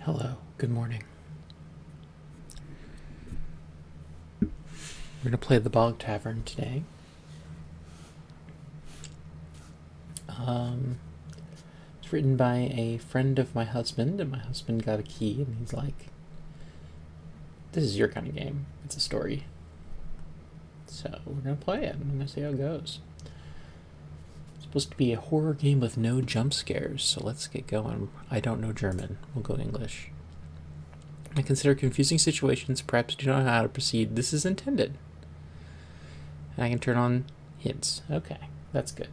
Hello, good morning. We're going to play the Bogtavern today. It's written by a friend of my husband, and my husband got a key, and he's like, this is your kind of game. It's a story. So we're going to play it, and we're going to see how it goes. It's supposed to be a horror game with no jump scares, so let's get going. I don't know German. We'll go English. I consider confusing situations, perhaps do not know how to proceed. This is intended. And I can turn on hints. Okay, that's good.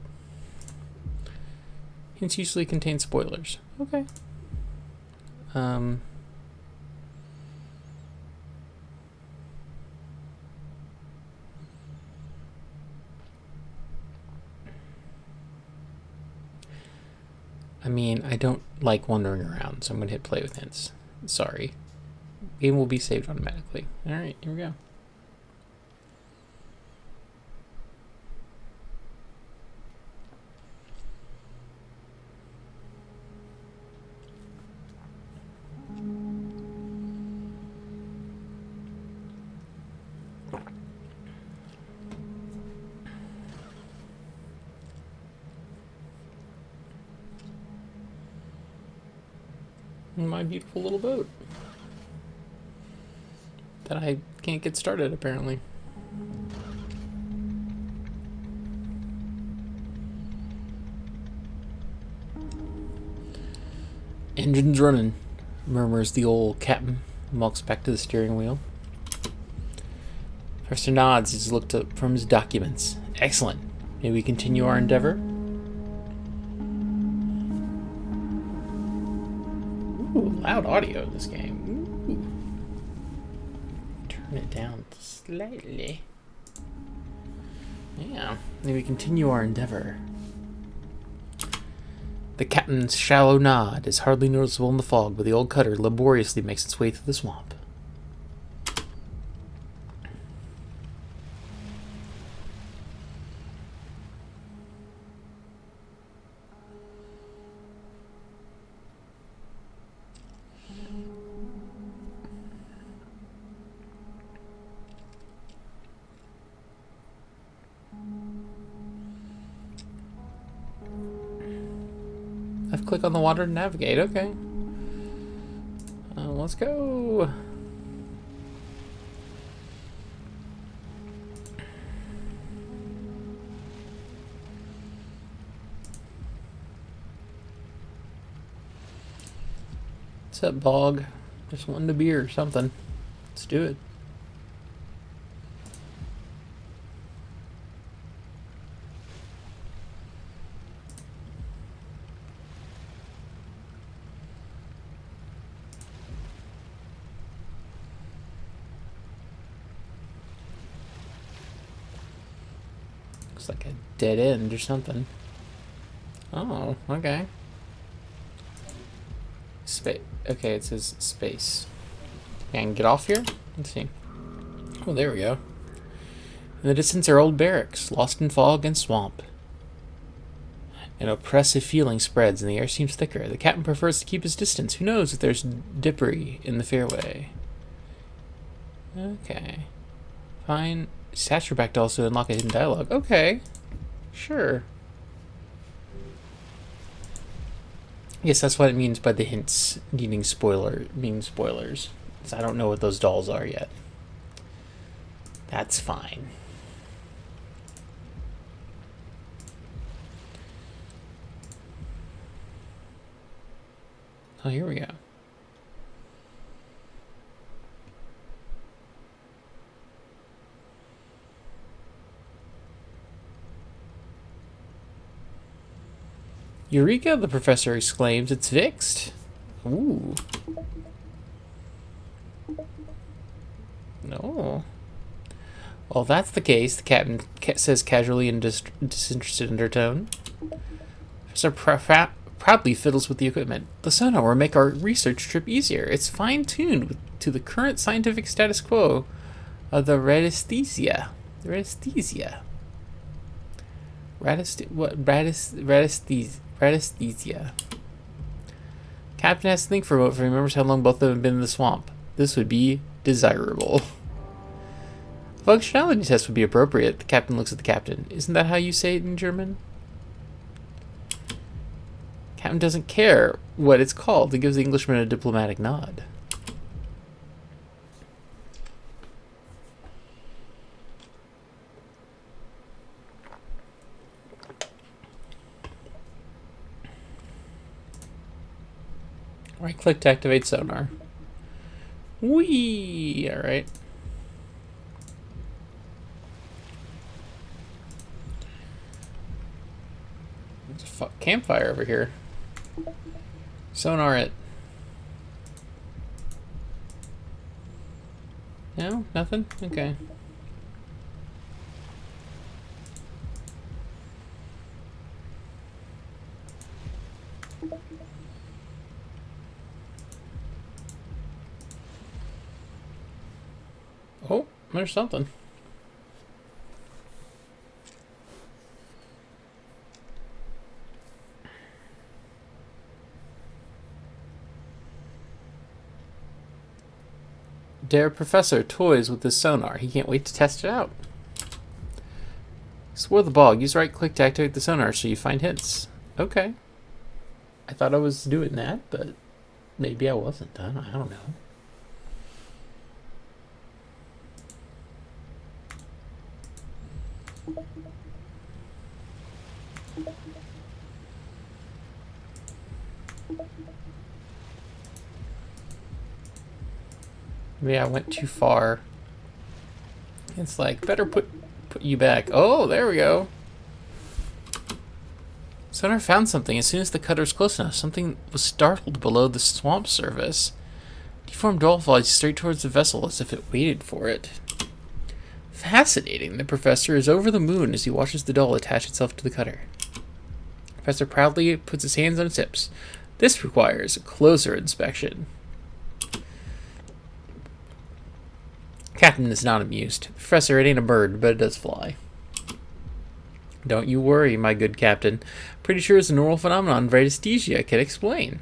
Hints usually contain spoilers. Okay. I mean, I don't like wandering around, so I'm going to hit play with hints. Sorry. Game will be saved automatically. Alright, here we go. My beautiful little boat that I can't get started, apparently. Engine's running, murmurs the old captain, and walks back to the steering wheel. Professor nods as he looked up from his documents. Excellent. May we continue our endeavor? Ooh, loud audio in this game. Ooh. Turn it down slightly. Yeah, may we continue our endeavor. The captain's shallow nod is hardly noticeable in the fog, but the old cutter laboriously makes its way through the swamp. I've clicked on the water to navigate. Okay. Let's go. What's up, Bog? Just wanting a beer or something. Let's do it. Looks like a dead end or something. Oh, okay. Okay, it says space. And get off here? Let's see. Oh, there we go. In the distance are old barracks, lost in fog and swamp. An oppressive feeling spreads and the air seems thicker. The captain prefers to keep his distance. Who knows if there's debris in the fairway? Okay. Fine. Satcher back to also unlock a hidden dialogue. Okay. Sure. I guess that's what it means by the hints needing spoilers. So I don't know what those dolls are yet. That's fine. Oh, here we go. Eureka, the professor exclaims. It's fixed. Ooh. No. Well, if that's the case, the captain says casually in disinterested undertone. Professor proudly fiddles with the equipment. The sonar will make our research trip easier. It's fine-tuned to the current scientific status quo of the radiesthesia. Radiesthesia. Captain has to think for a moment if he remembers how long both of them have been in the swamp. This would be desirable. A functionality test would be appropriate. The captain looks at the captain. Isn't that how you say it in German? Captain doesn't care what it's called. He gives the Englishman a diplomatic nod. Right click to activate sonar. Whee! Alright. There's a campfire over here. Sonar it. No? Nothing? Okay. Oh, there's something. Der Professor toys with this sonar. He can't wait to test it out. Explore the bog. Use right click to activate the sonar so you find hints. Okay. I thought I was doing that, but maybe I wasn't. I don't know. Maybe I went too far. It's like, better put you back. Oh, there we go. Sonar found something. As soon as the cutter was close enough, something was startled below the swamp surface. Deformed doll flies straight towards the vessel as if it waited for it. Fascinating. The professor is over the moon as he watches the doll attach itself to the cutter. The professor proudly puts his hands on its hips. This requires a closer inspection. Captain is not amused. Professor, it ain't a bird, but it does fly. Don't you worry, my good captain. Pretty sure it's a normal phenomenon Vredestesia can explain.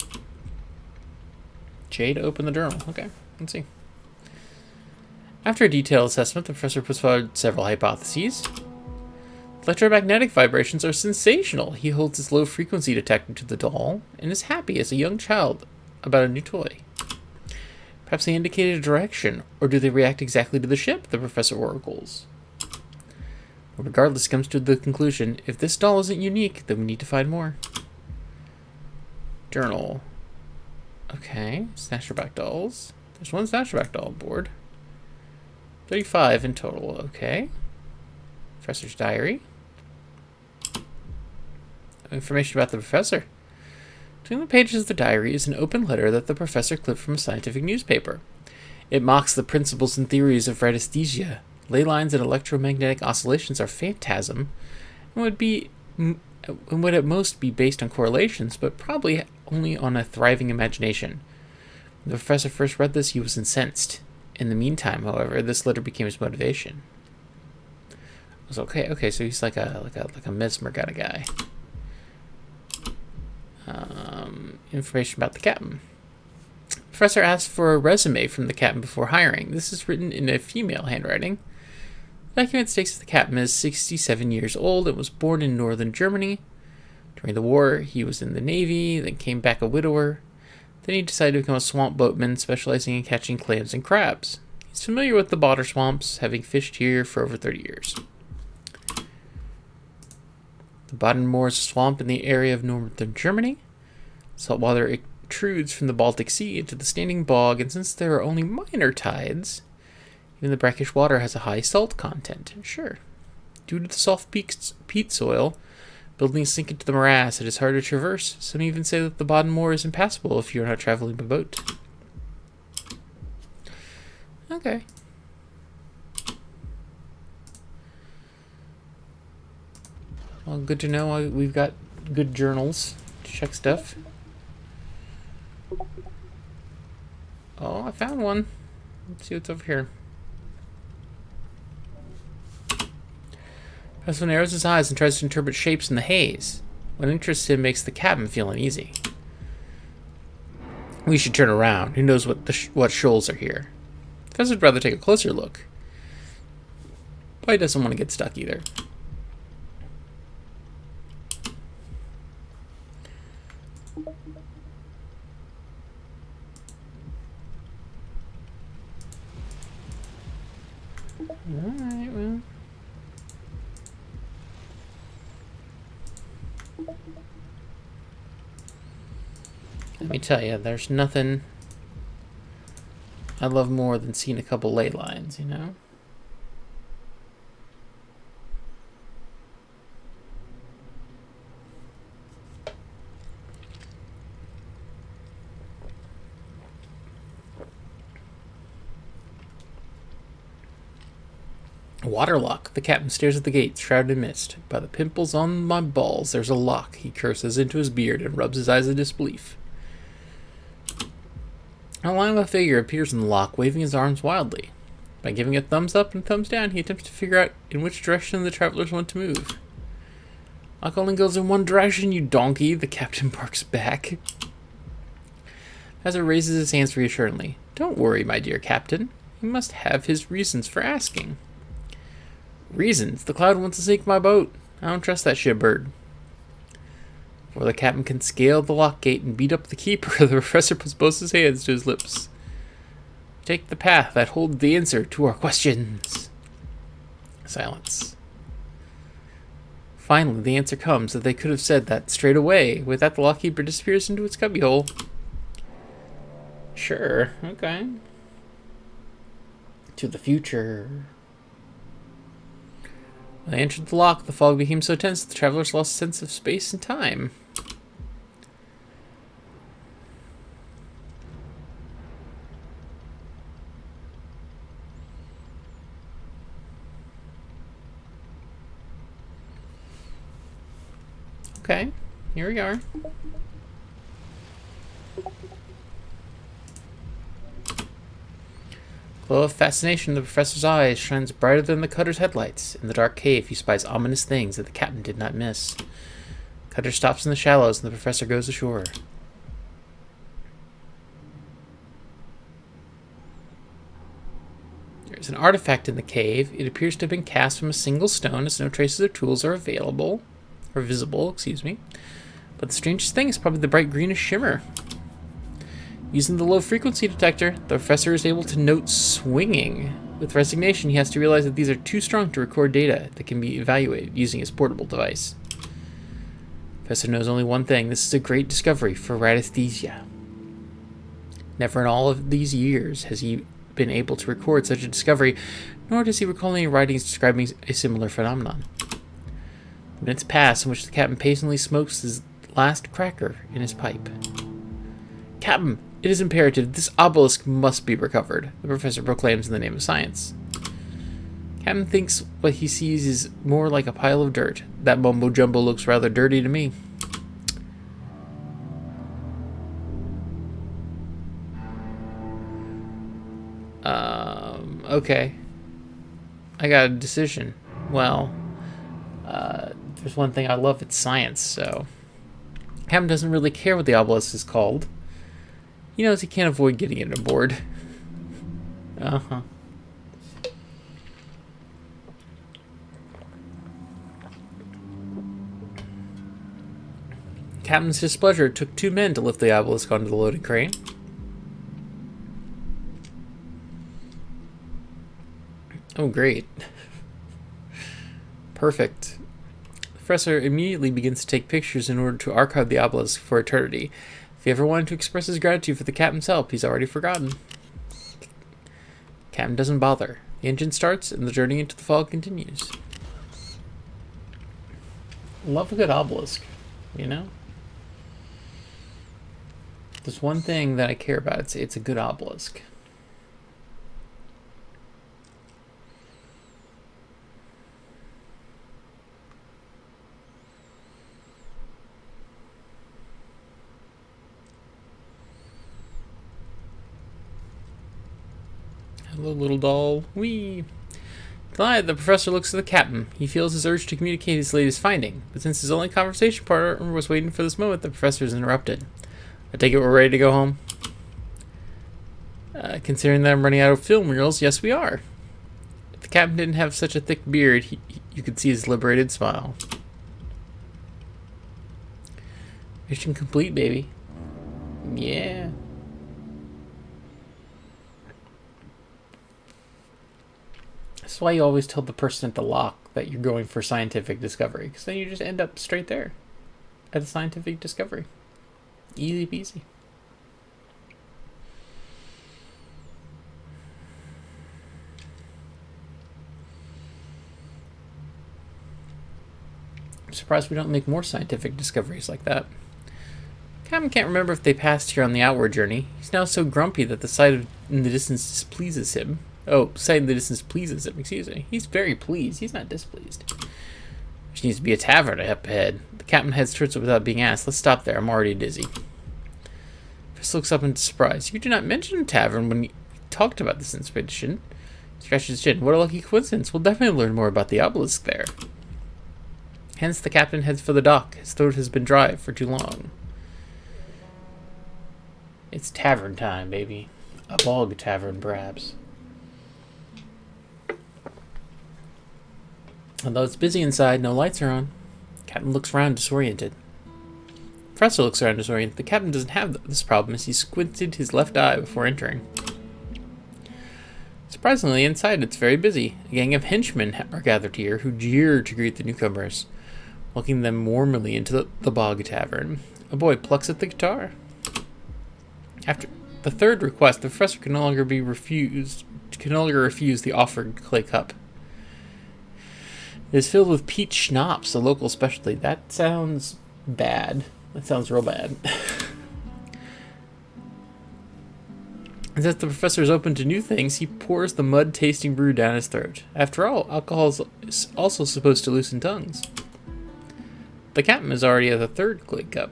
J to open the journal. Okay, let's see. After a detailed assessment, the professor puts forward several hypotheses. Electromagnetic vibrations are sensational. He holds his low frequency detector to the doll and is happy as a young child about a new toy. Perhaps they indicated a direction, or do they react exactly to the ship? The professor oracles. Regardless, comes to the conclusion, if this doll isn't unique, then we need to find more. Journal. Okay, snatcherback dolls. There's one snatcherback doll aboard. 35 in total, okay. Professor's diary. Information about the professor. Between the pages of the diary is an open letter that the professor clipped from a scientific newspaper. It mocks the principles and theories of Vredestesia. Ley lines and electromagnetic oscillations are phantasm and would at most be based on correlations, but probably only on a thriving imagination. When the professor first read this, he was incensed. In the meantime, however, this letter became his motivation. I was okay, so he's like a mesmer kind of guy. Information about the captain. The professor asked for a resume from the captain before hiring. This is written in a female handwriting. The document states that the captain is 67 years old and was born in northern Germany. During the war, he was in the Navy, then came back a widower. Then he decided to become a swamp boatman, specializing in catching clams and crabs. He's familiar with the Botter swamps, having fished here for over 30 years. The Baden Moor is a swamp in the area of northern Germany. Saltwater intrudes from the Baltic Sea into the standing bog, and since there are only minor tides, even the brackish water has a high salt content. Sure. Due to the soft peat soil, buildings sink into the morass. It is hard to traverse. Some even say that the Baden Moor is impassable if you're not traveling by boat. Okay. Well, good to know. We've got good journals to check stuff. Oh, I found one. Let's see what's over here. Professor narrows his eyes and tries to interpret shapes in the haze. What interests him makes the captain feel uneasy. We should turn around. Who knows what shoals are here? The professor'd rather take a closer look. But he doesn't want to get stuck either. Alright, well. Let me tell you, there's nothing I love more than seeing a couple ley lines, you know? Waterlock. The captain stares at the gate, shrouded in mist. By the pimples on my balls, there's a lock. He curses into his beard and rubs his eyes in disbelief. A line of a figure appears in the lock, waving his arms wildly. By giving a thumbs up and thumbs down, he attempts to figure out in which direction the travelers want to move. Lock only goes in one direction, you donkey, the captain barks back. Hazard raises his hands reassuringly. Don't worry, my dear captain. He must have his reasons for asking. Reasons? The cloud wants to sink my boat. I don't trust that shitbird. Before the captain can scale the lock gate and beat up the keeper, the professor puts both his hands to his lips. Take the path that holds the answer to our questions. Silence. Finally, the answer comes that they could have said that straight away. With that, the lockkeeper disappears into its cubbyhole. Sure, okay. To the future. When they entered the lock, the fog became so tense that the travelers lost sense of space and time. Okay, here we are. Glow of fascination in the professor's eyes shines brighter than the cutter's headlights. In the dark cave, he spies ominous things that the captain did not miss. Cutter stops in the shallows, and the professor goes ashore. There is an artifact in the cave. It appears to have been cast from a single stone, as no traces of tools are visible. But the strangest thing is probably the bright greenish shimmer. Using the low-frequency detector, the professor is able to note swinging. With resignation, he has to realize that these are too strong to record data that can be evaluated using his portable device. The professor knows only one thing. This is a great discovery for radiesthesia. Never in all of these years has he been able to record such a discovery, nor does he recall any writings describing a similar phenomenon. Minutes pass in which the captain patiently smokes his last cracker in his pipe. Captain, it is imperative. This obelisk must be recovered, the professor proclaims in the name of science. Captain thinks what he sees is more like a pile of dirt. That mumbo-jumbo looks rather dirty to me. Okay. I got a decision. Well, there's one thing I love, it's science, so... Captain doesn't really care what the obelisk is called. He knows he can't avoid getting it aboard. Uh-huh. Captain's displeasure took 2 men to lift the obelisk onto the loading crane. Oh, great. Perfect. The professor immediately begins to take pictures in order to archive the obelisk for eternity. If he ever wanted to express his gratitude for the captain's help, he's already forgotten. Captain doesn't bother. The engine starts, and the journey into the fog continues. Love a good obelisk, you know? There's one thing that I care about. It's a good obelisk. Hello, little doll. Whee! Delighted, the professor looks at the captain. He feels his urge to communicate his latest finding, but since his only conversation partner was waiting for this moment, the professor is interrupted. I take it we're ready to go home? Considering that I'm running out of film reels, yes we are. If the captain didn't have such a thick beard, you could see his liberated smile. Mission complete, baby. Yeah. That's why you always tell the person at the lock that you're going for scientific discovery, because then you just end up straight there at a scientific discovery. Easy peasy. I'm surprised we don't make more scientific discoveries like that. Captain can't remember if they passed here on the outward journey. He's now so grumpy that the sight in the distance displeases him. Oh, sight in the distance pleases him, excuse me. He's very pleased. He's not displeased. There needs to be a tavern up ahead. The captain heads towards it without being asked. Let's stop there. I'm already dizzy. Chris looks up in surprise. You did not mention a tavern when you talked about this expedition. He scratches his chin. What a lucky coincidence. We'll definitely learn more about the obelisk there. Hence, the captain heads for the dock. His throat has been dry for too long. It's tavern time, baby. A bog tavern, perhaps. Although it's busy inside, no lights are on. Captain looks around disoriented. Professor looks around disoriented. The captain doesn't have this problem as he squinted his left eye before entering. Surprisingly, inside it's very busy. A gang of henchmen are gathered here who jeer to greet the newcomers, welcoming them warmly into the bog tavern. A boy plucks at the guitar. After the third request, the professor can no longer refuse the offered clay cup. It is filled with peach schnapps, a local specialty. That sounds bad. That sounds real bad. As the professor is open to new things, he pours the mud-tasting brew down his throat. After all, alcohol is also supposed to loosen tongues. The captain is already at the third clay cup.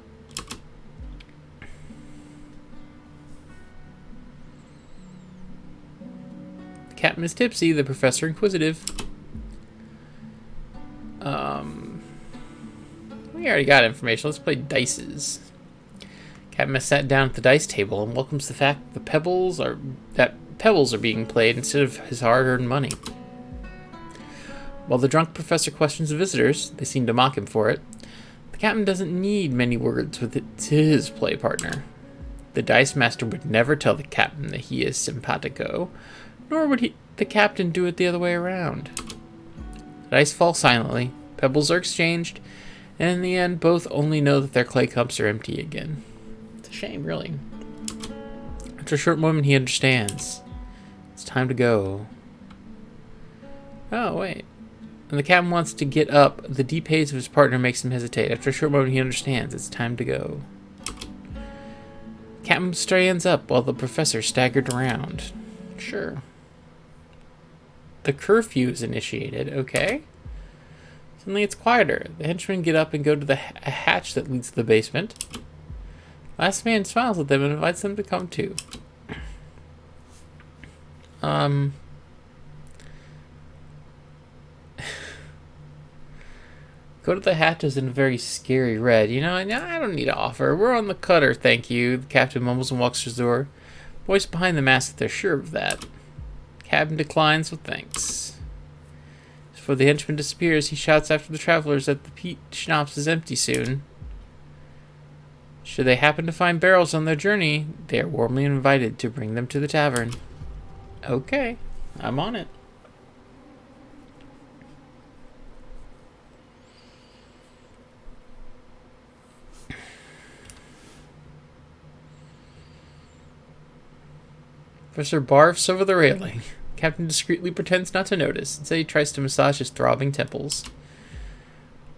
The captain is tipsy, the professor inquisitive. We already got information. Let's play dices. Captain has sat down at the dice table and welcomes the fact that pebbles are being played instead of his hard-earned money. While the drunk professor questions the visitors, they seem to mock him for it. The captain doesn't need many words with his play partner. The dice master would never tell the captain that he is simpatico, nor would the captain do it the other way around. The dice fall silently, pebbles are exchanged, and in the end, both only know that their clay cups are empty again. It's a shame, really. After a short moment, he understands. It's time to go. Oh, wait. When the captain wants to get up, the deep haze of his partner makes him hesitate. After a short moment, he understands. It's time to go. Captain stands up while the professor staggered around. Sure. The curfew is initiated. Okay. Suddenly it's quieter. The henchmen get up and go to the hatch that leads to the basement. Last man smiles at them and invites them to come too. Go to the hatches in a very scary red. You know, I don't need to offer. We're on the cutter, thank you. The captain mumbles and walks to the door. Voice behind the mask that they're sure of that. Captain declines with thanks. Before the henchman disappears, he shouts after the travelers that the peat schnapps is empty soon. Should they happen to find barrels on their journey, they are warmly invited to bring them to the tavern. Okay, I'm on it. Professor barfs over the railing. Captain discreetly pretends not to notice. Instead, he tries to massage his throbbing temples.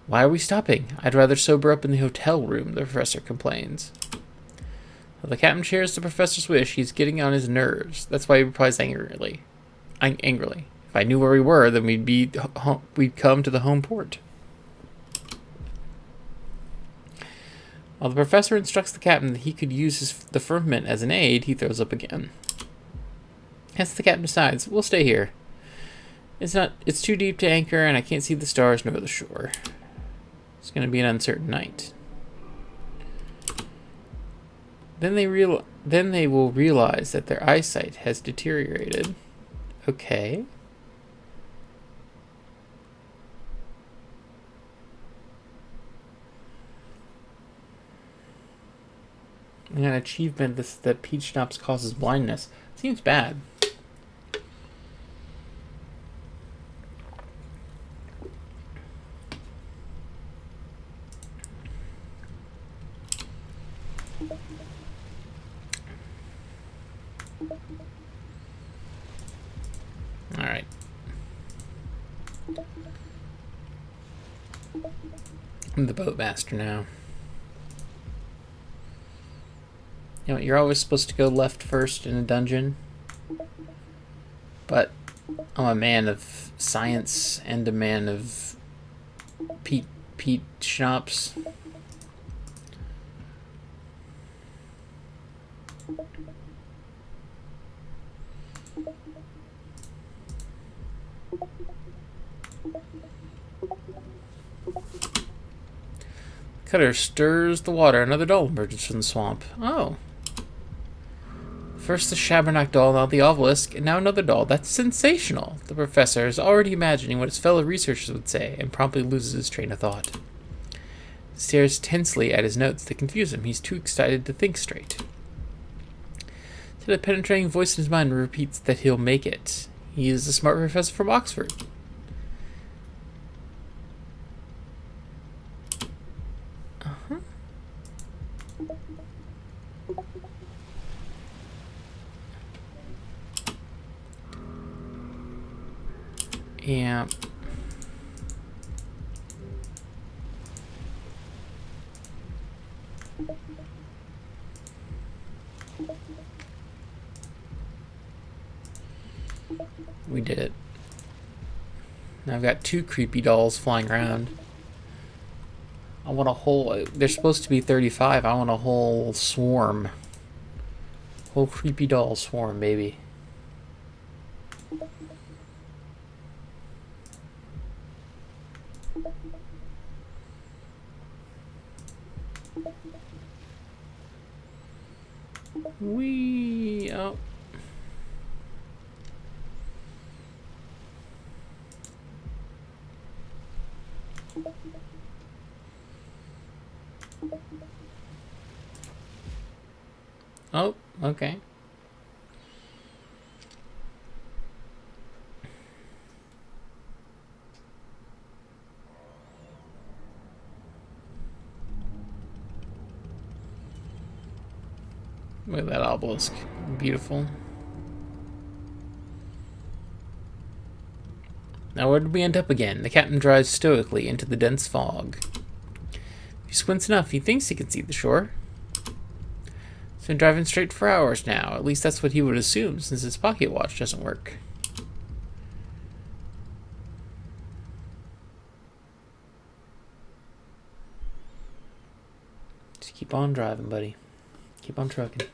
Why are we stopping? I'd rather sober up in the hotel room, the professor complains. While the captain shares the professor's wish, he's getting on his nerves. That's why he replies angrily. If I knew where we were, then we'd come to the home port. While the professor instructs the captain that he could use the firmament as an aid, he throws up again. Hence the captain decides, we'll stay here. It's too deep to anchor, and I can't see the stars nor the shore. It's going to be an uncertain night. Then they will realize that their eyesight has deteriorated. Okay. And an achievement that peach schnapps causes blindness. Seems bad. Alright. I'm the boatmaster now. You know, you're always supposed to go left first in a dungeon. But I'm a man of science and a man of Pete schnapps. Cutter stirs the water. Another doll emerges from the swamp. Oh. First the Shabbernack doll, now the obelisk, and now another doll. That's sensational. The professor is already imagining what his fellow researchers would say, and promptly loses his train of thought. He stares tensely at his notes that confuse him. He's too excited to think straight. Till a penetrating voice in his mind repeats that he'll make it. He is a smart professor from Oxford. Yeah. We did it. Now I've got 2 creepy dolls flying around. I want a whole... They're supposed to be 35. I want a whole swarm. Whole creepy doll swarm, baby. Wee... Oh. Oh, okay. Look at that obelisk. Beautiful. Now where did we end up again? The captain drives stoically into the dense fog. If he squints enough, he thinks he can see the shore. He's been driving straight for hours now. At least that's what he would assume, since his pocket watch doesn't work. Just keep on driving, buddy. Keep on trucking.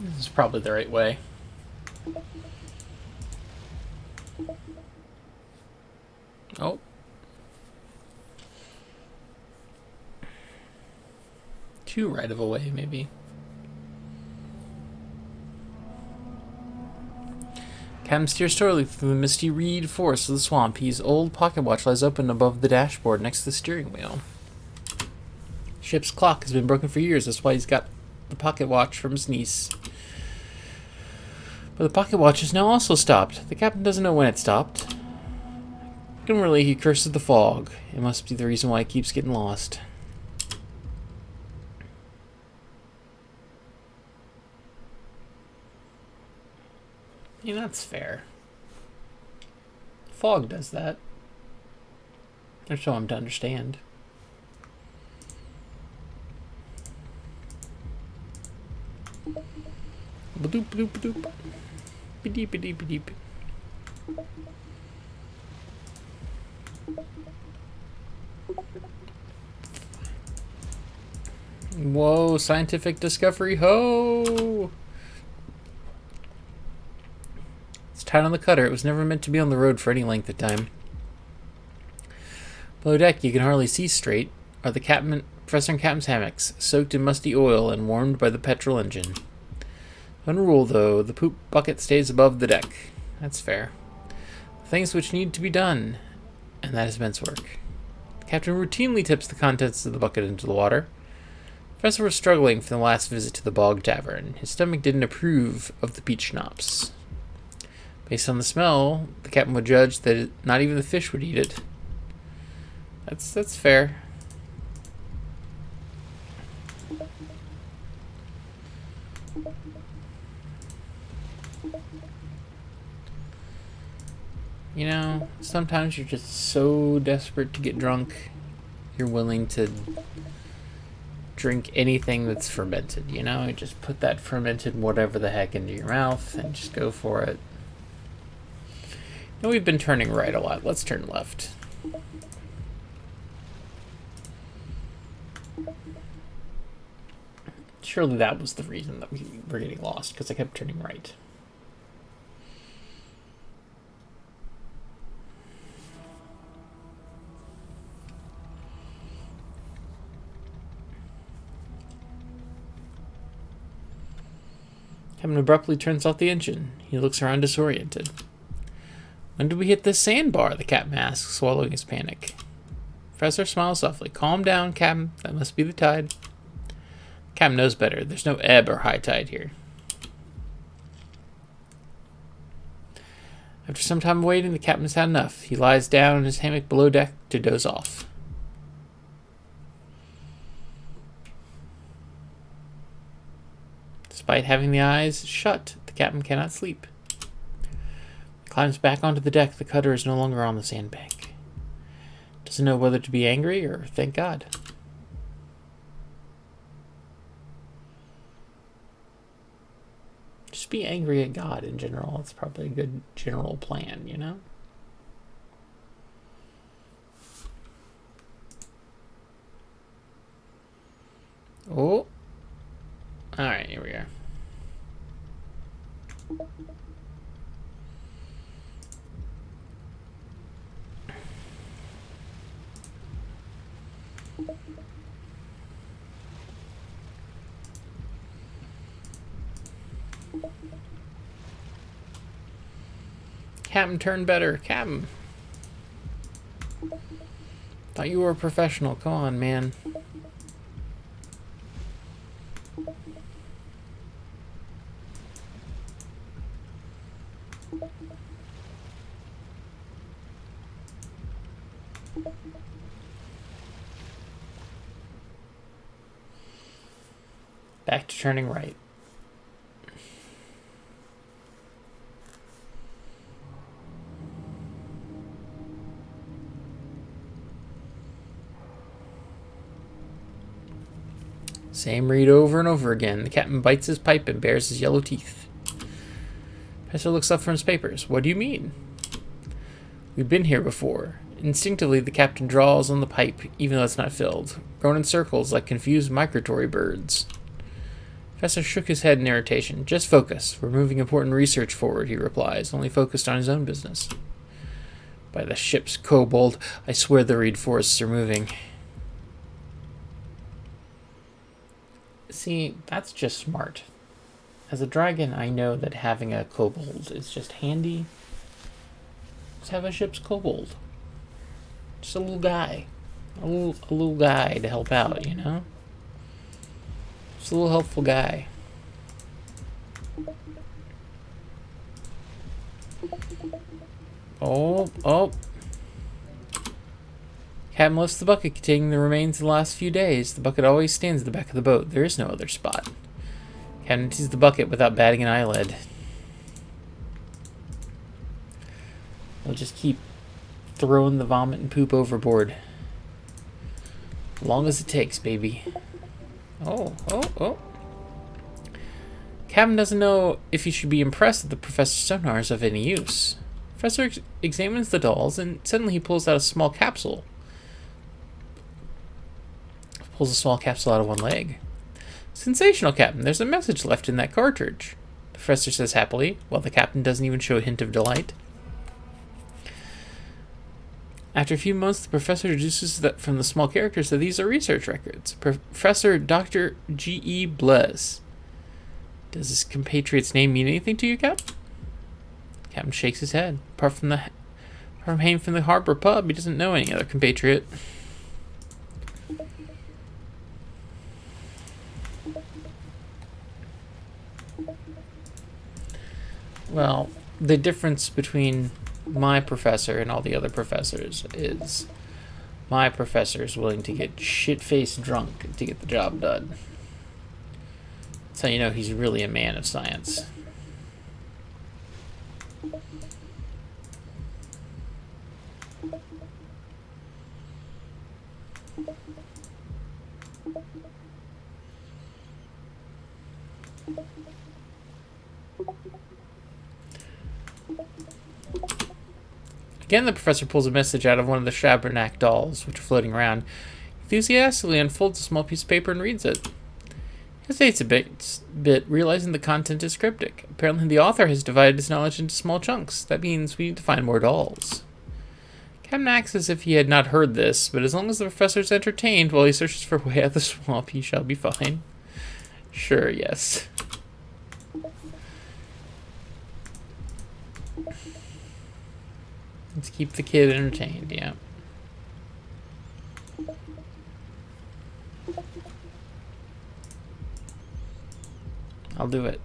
This is probably the right way. Oh. Too right of a way, maybe. Captain steers slowly through the misty reed forest of the swamp. His old pocket watch lies open above the dashboard next to the steering wheel. Ship's clock has been broken for years. That's why he's got the pocket watch from his niece. But the pocket watch is now also stopped. The captain doesn't know when it stopped. Don't worry, he curses the fog. It must be the reason why he keeps getting lost. Yeah, that's fair. Fog does that. Or so I'm to understand. Ba-doop, ba-doop, ba-doop. Ba-deep, ba-deep, ba-deep. Whoa, scientific discovery, ho! It's tied on the cutter. It was never meant to be on the road for any length of time. Below deck, you can hardly see straight, are the Professor and Captain's hammocks, soaked in musty oil and warmed by the petrol engine. One rule, though, the poop bucket stays above the deck. That's fair. Things which need to be done, and that is men's work. The captain routinely tips the contents of the bucket into the water. The professor was struggling from the last visit to the Bogtavern. His stomach didn't approve of the peach schnapps. Based on the smell, the captain would judge that not even the fish would eat it. That's fair. You know, sometimes you're just so desperate to get drunk, you're willing to drink anything that's fermented, you know? You just put that fermented whatever the heck into your mouth and just go for it. Now we've been turning right a lot. Let's turn left. Surely that was the reason that we were getting lost, because I kept turning right. Captain abruptly turns off the engine. He looks around disoriented. When did we hit this sandbar? The captain asks, swallowing his panic. Professor smiles softly. Calm down, Captain. That must be the tide. Captain knows better. There's no ebb or high tide here. After some time waiting, the captain has had enough. He lies down in his hammock below deck to doze off. Despite having the eyes shut, the captain cannot sleep. He climbs back onto the deck. The cutter is no longer on the sandbank. Doesn't know whether to be angry or thank God. Just be angry at God in general. It's probably a good general plan, you know? Oh. Alright, here we are. Captain, turn better. Captain. Thought you were a professional. Come on, man. Back to turning right. Same read over and over again. The captain bites his pipe and bares his yellow teeth. Professor looks up from his papers. What do you mean? We've been here before. Instinctively, the captain draws on the pipe, even though it's not filled, grown in circles like confused migratory birds. Professor shook his head in irritation. Just focus. We're moving important research forward, he replies, only focused on his own business. By the ship's kobold, I swear the reed forests are moving. See, that's just smart. As a dragon, I know that having a kobold is just handy. Just have a ship's kobold. Just a little guy. A little guy to help out, you know? Just a little helpful guy. Oh. Captain lifts the bucket containing the remains of the last few days. The bucket always stands at the back of the boat. There is no other spot. Captain empties the bucket without batting an eyelid. He'll just keep throwing the vomit and poop overboard. As long as it takes, baby. Oh. Captain doesn't know if he should be impressed that the professor's sonar is of any use. The professor examines the dolls, and suddenly he pulls out a small capsule. Pulls a small capsule out of one leg. Sensational, Captain. There's a message left in that cartridge. The professor says happily, while the captain doesn't even show a hint of delight. After a few months, the professor deduces that from the small characters that these are research records. Professor Dr. G.E. Bless. Does his compatriot's name mean anything to you, Cap? Captain shakes his head. Apart from hanging from the harbor pub, he doesn't know any other compatriot. Well, the difference between my professor and all the other professors is my professor is willing to get shit-faced drunk to get the job done. That's how you know he's really a man of science. Again, the professor pulls a message out of one of the Shabernack dolls, which are floating around. Enthusiastically unfolds a small piece of paper and reads it. He hesitates a bit, realizing the content is cryptic. Apparently the author has divided his knowledge into small chunks. That means we need to find more dolls. Captain acts as if he had not heard this, but as long as the professor is entertained while he searches for a way out of the swamp, he shall be fine. Sure, yes. Let's keep the kid entertained, yeah. I'll do it.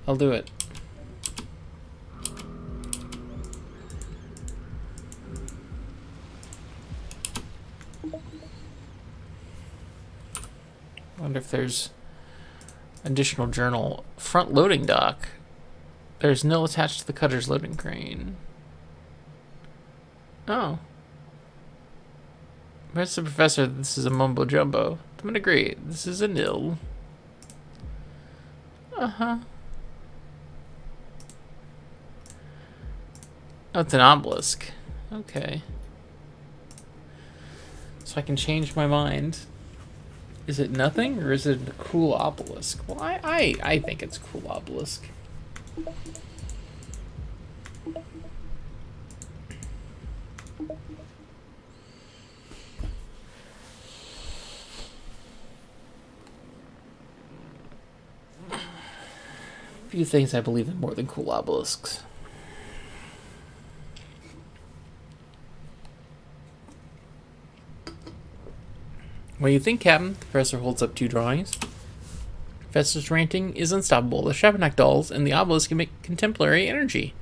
Wonder if there's additional journal. Front loading dock. There's nil attached to the cutter's loading crane. Oh. Where's the professor? This is a mumbo jumbo. I'm gonna agree. This is a nil. Uh-huh. Oh, it's an obelisk. Okay. So I can change my mind. Is it nothing, or is it a cool obelisk? Well, I think it's a cool obelisk. Few things I believe in more than cool obelisks. What do you think, Captain? The professor holds up 2 drawings. Professor's ranting is unstoppable. The Shabernack dolls and the obelisk can make contemporary energy.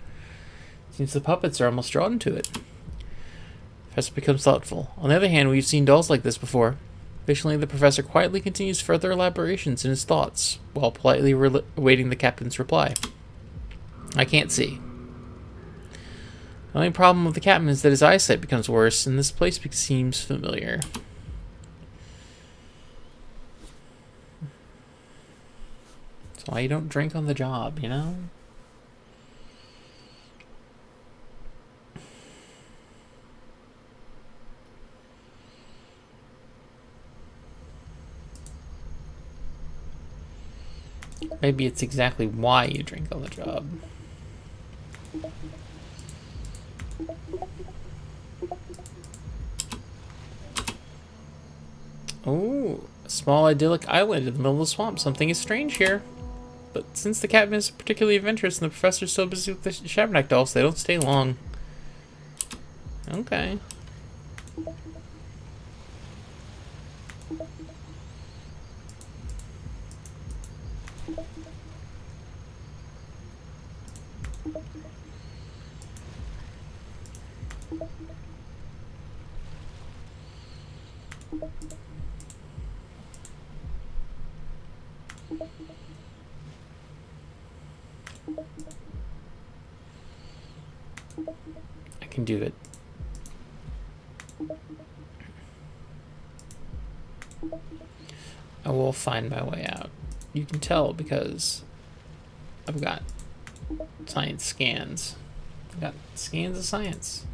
Seems the puppets are almost drawn to it. Professor becomes thoughtful. On the other hand, we've seen dolls like this before. Patiently, the professor quietly continues further elaborations in his thoughts, while politely awaiting the captain's reply. I can't see. The only problem with the captain is that his eyesight becomes worse, and this place seems familiar. That's why you don't drink on the job, you know? Maybe it's exactly why you drink on the job. Oh, a small idyllic island in the middle of the swamp. Something is strange here. But since the captain is particularly adventurous and the professor's so busy with the Shabernack dolls, they don't stay long. Okay. I can do it. I will find my way out. You can tell because I've got science scans. I've got scans of science.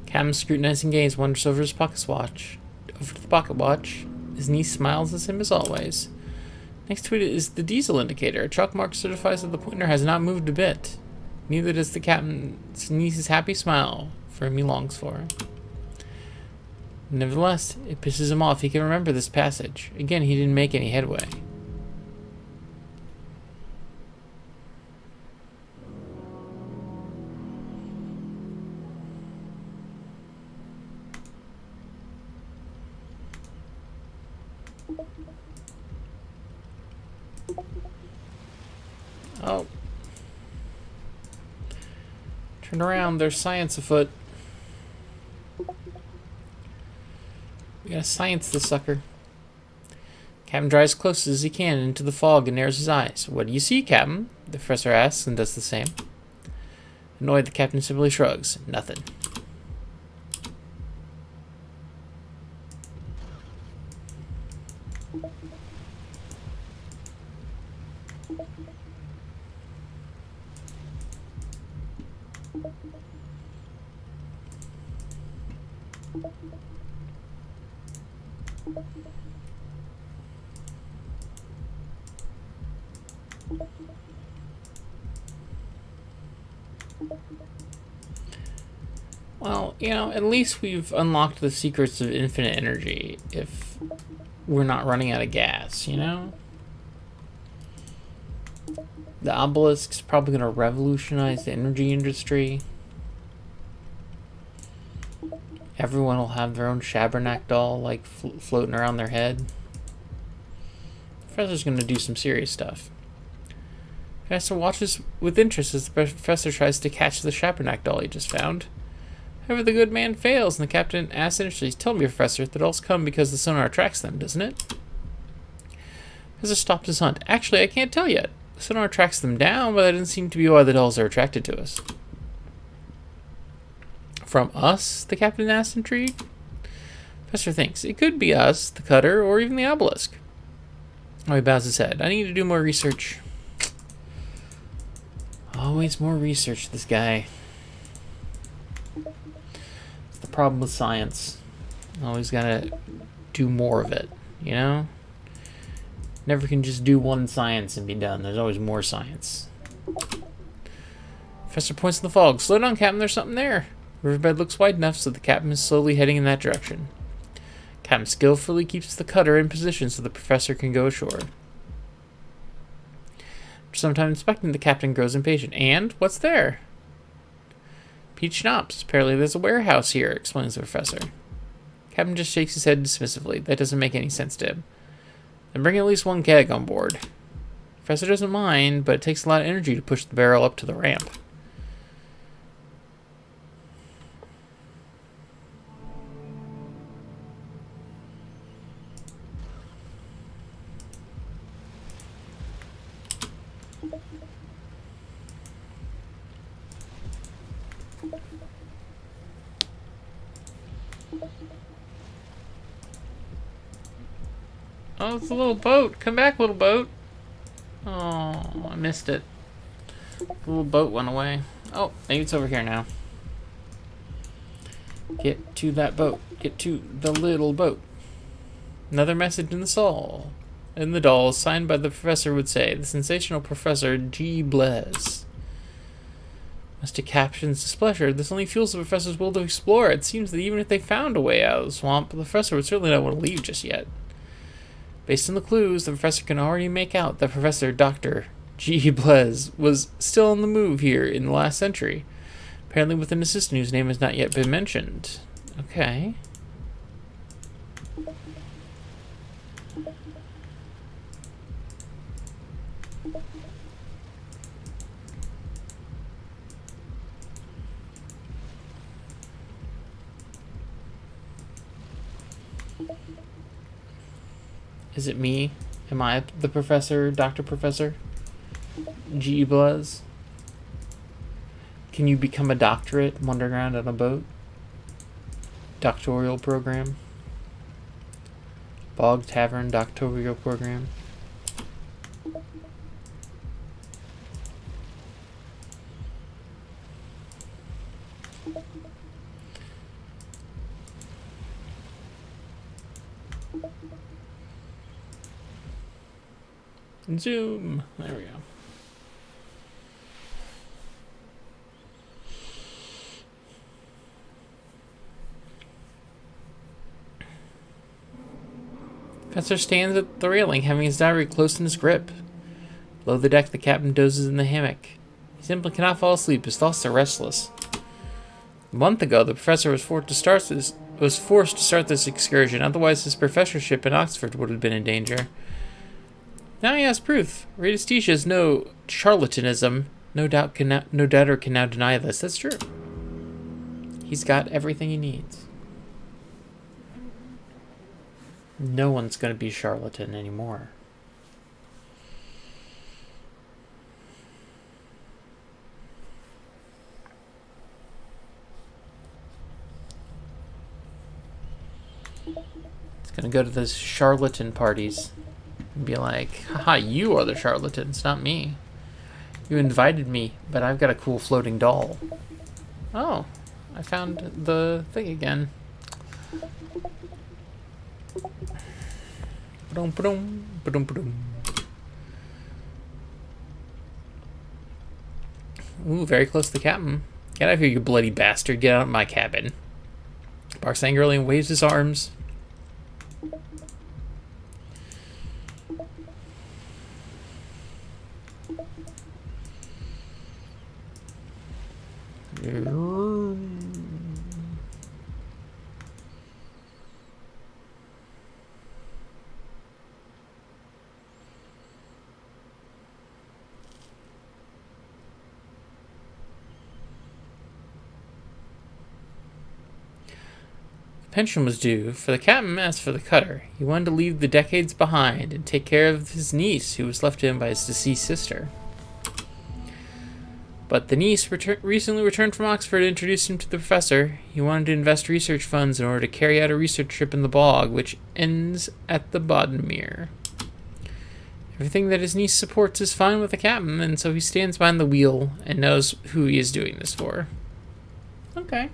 Captain scrutinizing gaze wanders over his pocket watch. Over to the pocket watch. His niece smiles at him as always. Next to it is the diesel indicator. A chalk mark certifies that the pointer has not moved a bit. Neither does the captain's niece's happy smile for whom he longs for. Nevertheless, it pisses him off. He can remember this passage. Again, he didn't make any headway. Oh. Turn around, there's science afoot. We gotta science this sucker. Captain drives as close as he can into the fog and narrows his eyes. What do you see, Captain? The professor asks and does the same. Annoyed, the captain simply shrugs. Nothing. Well, you know, at least we've unlocked the secrets of infinite energy if we're not running out of gas, you know? The obelisk's probably going to revolutionize the energy industry. Everyone will have their own Shabernack doll, like, floating around their head. The professor's going to do some serious stuff. The professor watches with interest as the professor tries to catch the Shabernack doll he just found. However, the good man fails, and the captain asks initially, "Tell me, Professor, that all's come because the sonar tracks them, doesn't it?" The professor stops his hunt. Actually, I can't tell yet. The sonar tracks them down, but that doesn't seem to be why the dolls are attracted to us. From us? The captain asks, intrigued. The professor thinks. It could be us, the cutter, or even the obelisk. Oh, he bows his head. I need to do more research. Always more research, this guy. It's the problem with science. Always gotta do more of it, you know? Never can just do one science and be done. There's always more science. Professor points in the fog. Slow down, Captain. There's something there. The riverbed looks wide enough so the captain is slowly heading in that direction. Captain skillfully keeps the cutter in position so the professor can go ashore. After some time inspecting, the captain grows impatient. And? What's there? Peach schnapps. Apparently there's a warehouse here, explains the professor. Captain just shakes his head dismissively. That doesn't make any sense to him. Then bring at least one keg on board. Professor doesn't mind, but it takes a lot of energy to push the barrel up to the ramp. Oh, it's a little boat. Come back, little boat. Oh, I missed it. The little boat went away. Oh, maybe it's over here now. Get to that boat. Get to the little boat. Another message in the soul. In the doll, signed by the professor would say, the sensational Professor G. Blaise. Must have captain's displeasure. This only fuels the professor's will to explore. It seems that even if they found a way out of the swamp, the professor would certainly not want to leave just yet. Based on the clues, the professor can already make out that Professor Dr. G. Blaise was still on the move here in the last century. Apparently with an assistant whose name has not yet been mentioned. Okay. Is it me? Am I the professor, Dr. Professor? G. Blaise? Can you become a doctorate wandering around on a boat? Doctoral program? Bogtavern doctoral program? Zoom. There we go. Professor stands at the railing, having his diary close in his grip. Below the deck, the captain dozes in the hammock. He simply cannot fall asleep. His thoughts are restless. A month ago, the professor was forced to start this excursion. Otherwise, his professorship in Oxford would have been in danger. Now he has proof. Radiesthesia is no charlatanism. No doubter can now deny this. That's true. He's got everything he needs. No one's going to be charlatan anymore. It's going to go to those charlatan parties and be like, haha, you are the charlatans, not me. You invited me, but I've got a cool floating doll. Oh, I found the thing again. Ooh, very close to the captain. Get out of here, you bloody bastard. Get out of my cabin. Barks angrily and waves his arms. Pension was due, for the captain asked for the cutter. He wanted to leave the decades behind and take care of his niece, who was left to him by his deceased sister. But the niece recently returned from Oxford and introduced him to the professor. He wanted to invest research funds in order to carry out a research trip in the bog, which ends at the Bodmere. Everything that his niece supports is fine with the captain, and so he stands behind the wheel and knows who he is doing this for. Okay.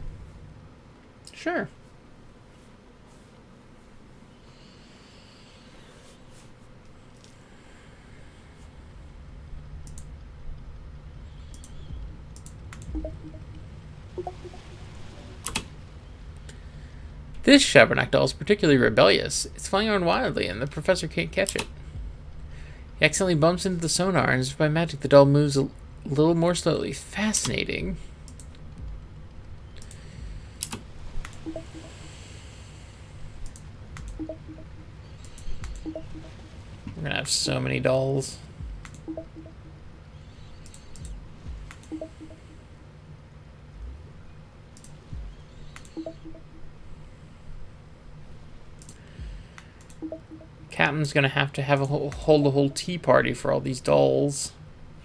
Sure. This Shabbernack doll is particularly rebellious. It's flying around wildly, and the professor can't catch it. He accidentally bumps into the sonar, and as if by magic, the doll moves a little more slowly. Fascinating. We're gonna have so many dolls. Captain's gonna have to hold a whole tea party for all these dolls.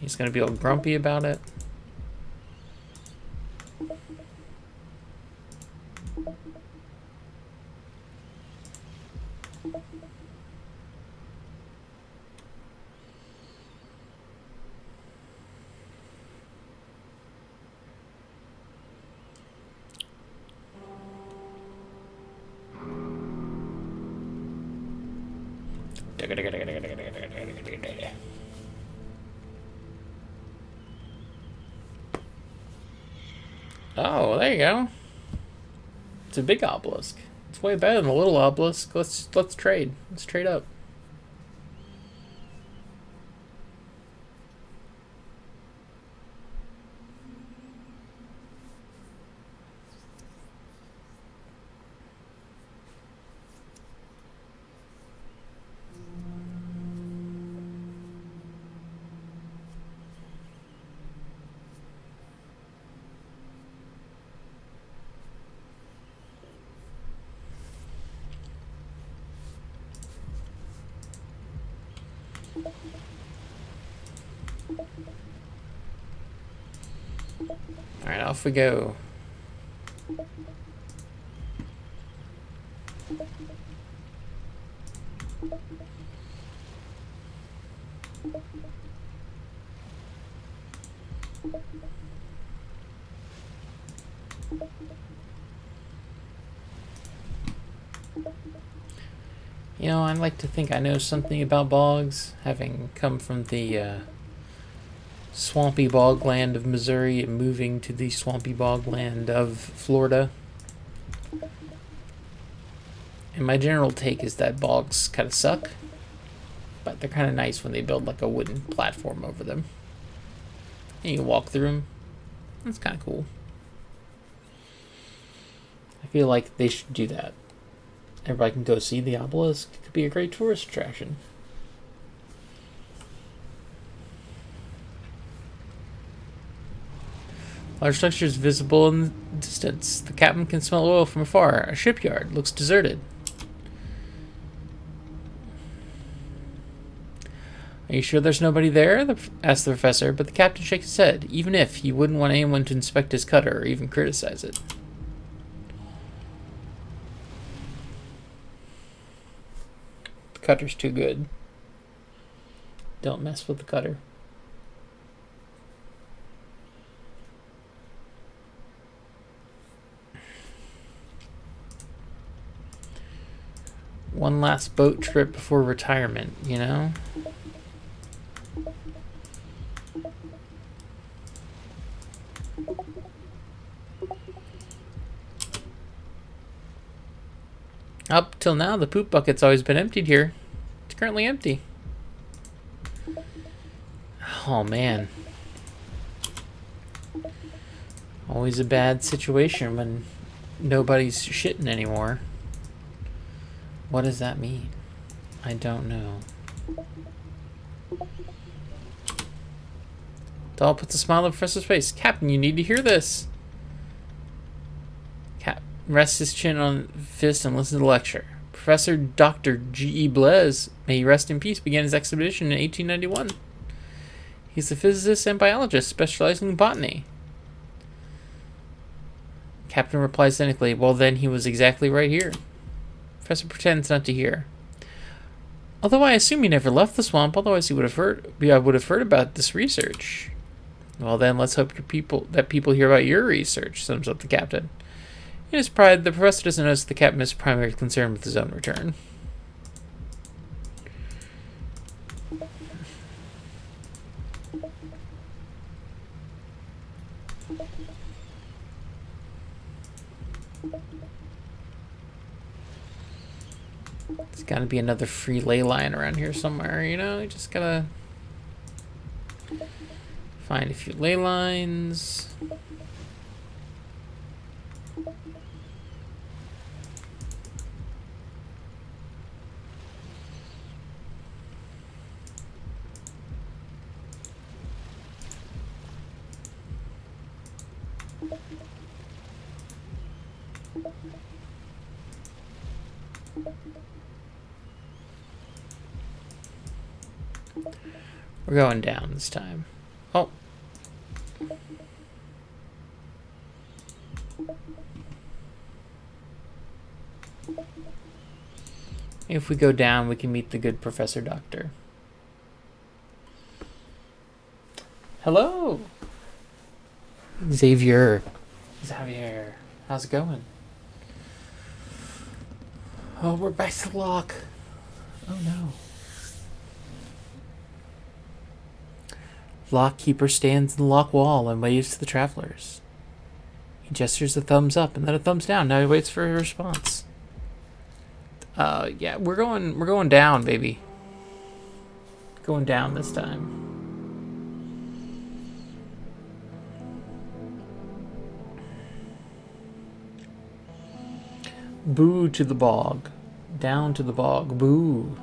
He's gonna be all grumpy about it. Oh, there you go. It's a big obelisk. It's way better than a little obelisk. Let's trade. Let's trade up. Alright, off we go. You know, I like to think I know something about bogs, having come from the swampy bogland of Missouri and moving to the swampy bogland of Florida. And my general take is that bogs kind of suck, but they're kind of nice when they build like a wooden platform over them. And you walk through them. That's kind of cool. I feel like they should do that. Everybody can go see the obelisk. It could be a great tourist attraction. Large structures visible in the distance. The captain can smell oil from afar. A shipyard looks deserted. Are you sure there's nobody there? Asked the professor, but the captain shook his head. Even if, he wouldn't want anyone to inspect his cutter or even criticize it. The cutter's too good. Don't mess with the cutter. One last boat trip before retirement, you know? Up till now, the poop bucket's always been emptied here. It's currently empty. Oh, man. Always a bad situation when nobody's shitting anymore. What does that mean? I don't know. Doll puts a smile on the professor's face. Captain, you need to hear this. Cap rests his chin on fist and listens to the lecture. Professor Dr. G.E. Blaise, may he rest in peace, began his expedition in 1891. He's a physicist and biologist specializing in botany. Captain replies cynically, well then he was exactly right here. Professor pretends not to hear. Although I assume he never left the swamp, otherwise I would have heard about this research. Well then, let's hope that people hear about your research, sums up the captain. In his pride, the professor doesn't notice the captain is primarily concerned with his own return. There's got to be another free ley line around here somewhere, you know? You just gotta find a few ley lines. We're going down this time. Oh. If we go down, we can meet the good Professor Doctor. Hello! Xavier. How's it going? Oh, we're back to the lock. Oh no. Lock keeper stands in the lock wall and waves to the travelers. He gestures a thumbs up and then a thumbs down. Now he waits for a response. Yeah, we're going down, baby. Going down this time. Boo to the bog. Down to the bog. Boo.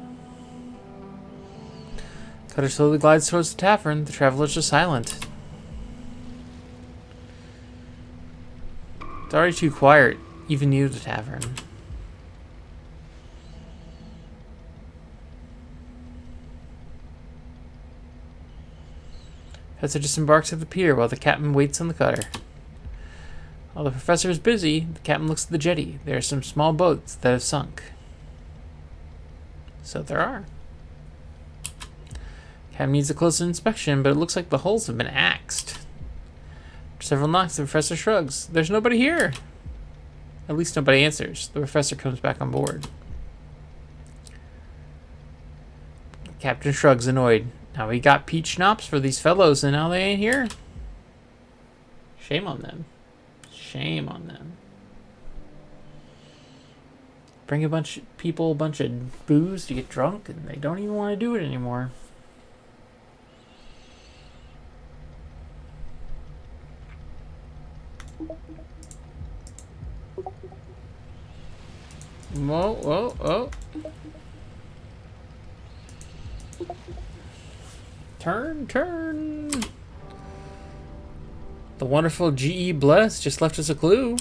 Cutter slowly glides towards the tavern. The travelers are silent. It's already too quiet, even near the tavern. Professor disembarks at the pier while the captain waits on the cutter. While the professor is busy, the captain looks at the jetty. There are some small boats that have sunk. So there are. Captain needs a closer inspection, but it looks like the hulls have been axed. After several knocks, the professor shrugs. There's nobody here. At least nobody answers. The professor comes back on board. The captain shrugs, annoyed. Now we got peach schnapps for these fellows, and now they ain't here. Shame on them. Shame on them. Bring a bunch of people a bunch of booze to get drunk, and they don't even want to do it anymore. Whoa, whoa, whoa. Turn, turn. The wonderful G.E. Bless just left us a clue.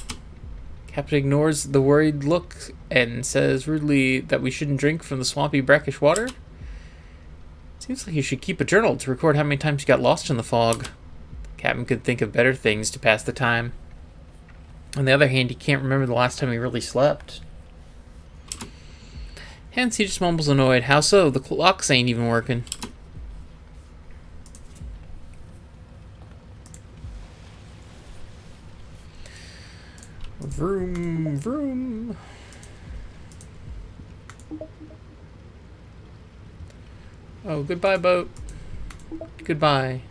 Captain ignores the worried look and says rudely that we shouldn't drink from the swampy, brackish water. Seems like you should keep a journal to record how many times you got lost in the fog. Captain could think of better things to pass the time. On the other hand, he can't remember the last time he really slept. Hence, he just mumbles annoyed. How so? The clocks ain't even working. Vroom, vroom. Oh, goodbye, boat. Goodbye.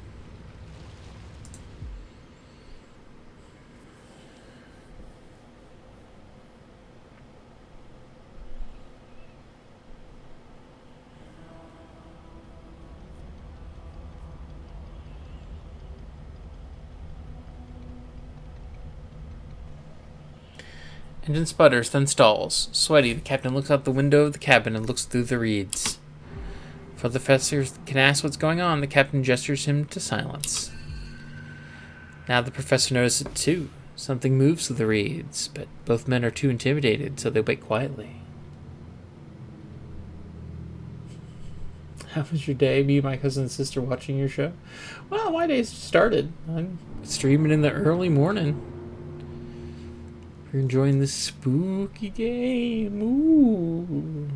Engine sputters, then stalls. Sweaty, the captain looks out the window of the cabin and looks through the reeds. Before the professor can ask what's going on, the captain gestures him to silence. Now the professor notices it too. Something moves through the reeds, but both men are too intimidated, so they wait quietly. How was your day? Me and my cousin and sister watching your show? Well, my day's started. I'm streaming in the early morning. We're enjoying this spooky game. Ooh.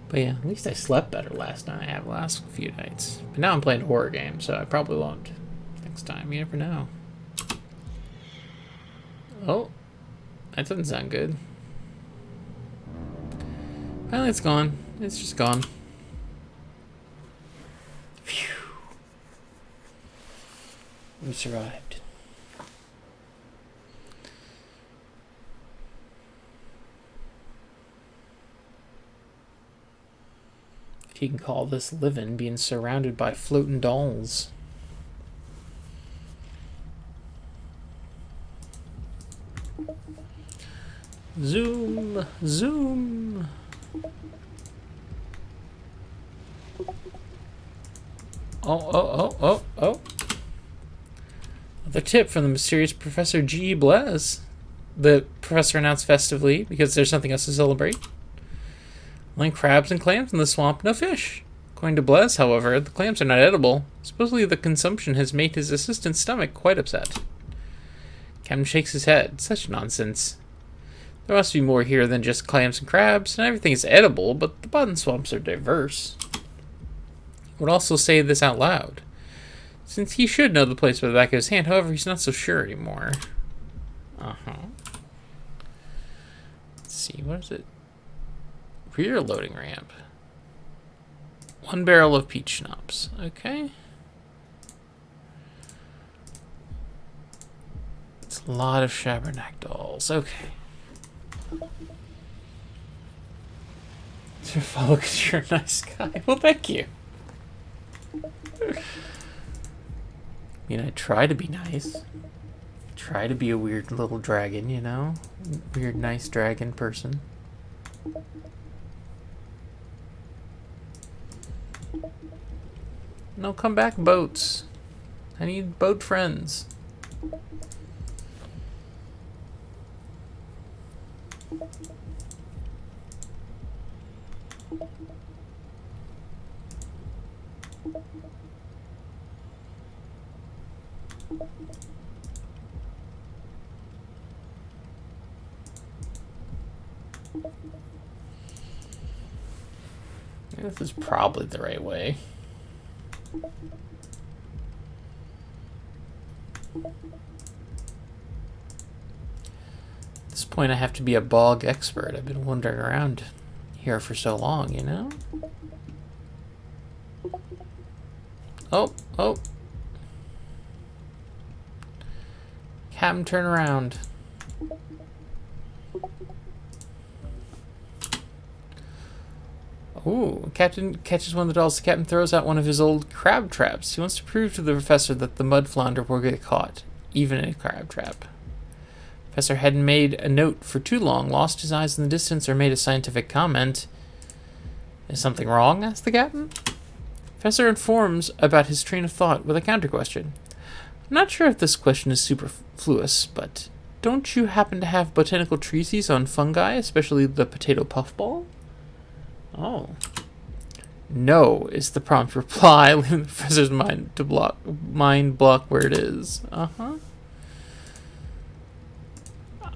But yeah, at least I slept better last night. I have the last few nights. But now I'm playing a horror game, so I probably won't next time. You never know. Oh, that doesn't sound good. Finally, it's gone. It's just gone. Phew. We survived. If you can call this living, being surrounded by floating dolls. Zoom, zoom. Oh. Another tip from the mysterious Professor G. Blaise. The professor announced festively because there's nothing else to celebrate. Only crabs and clams in the swamp, no fish. According to Blaise, however, the clams are not edible. Supposedly the consumption has made his assistant's stomach quite upset. Captain shakes his head. Such nonsense. There must be more here than just clams and crabs, and everything is edible, but the bottom swamps are diverse. I would also say this out loud. Since he should know the place by the back of his hand, however, he's not so sure anymore. Let's see, what is it? Rear loading ramp. 1 barrel of peach schnapps. Okay. A lot of Shabernack dolls. Okay. To follow because you're a nice guy. Well, thank you. I mean, I try to be nice. Try to be a weird little dragon, you know? Weird, nice dragon person. No, come back, boats. I need boat friends. This is probably the right way. At this point, I have to be a bog expert. I've been wandering around here for so long, you know? Oh, oh. Captain, turn around. Ooh, Captain catches one of the dolls. The captain throws out one of his old crab traps. He wants to prove to the professor that the mud flounder will get caught, even in a crab trap. Professor hadn't made a note for too long, lost his eyes in the distance, or made a scientific comment. Is something wrong? Asked the captain. Professor informs about his train of thought with a counter question. I'm not sure if this question is superfluous, but don't you happen to have botanical treatises on fungi, especially the potato puffball? Oh. No, is the prompt reply, leaving the professor's mind block where it is. Uh-huh.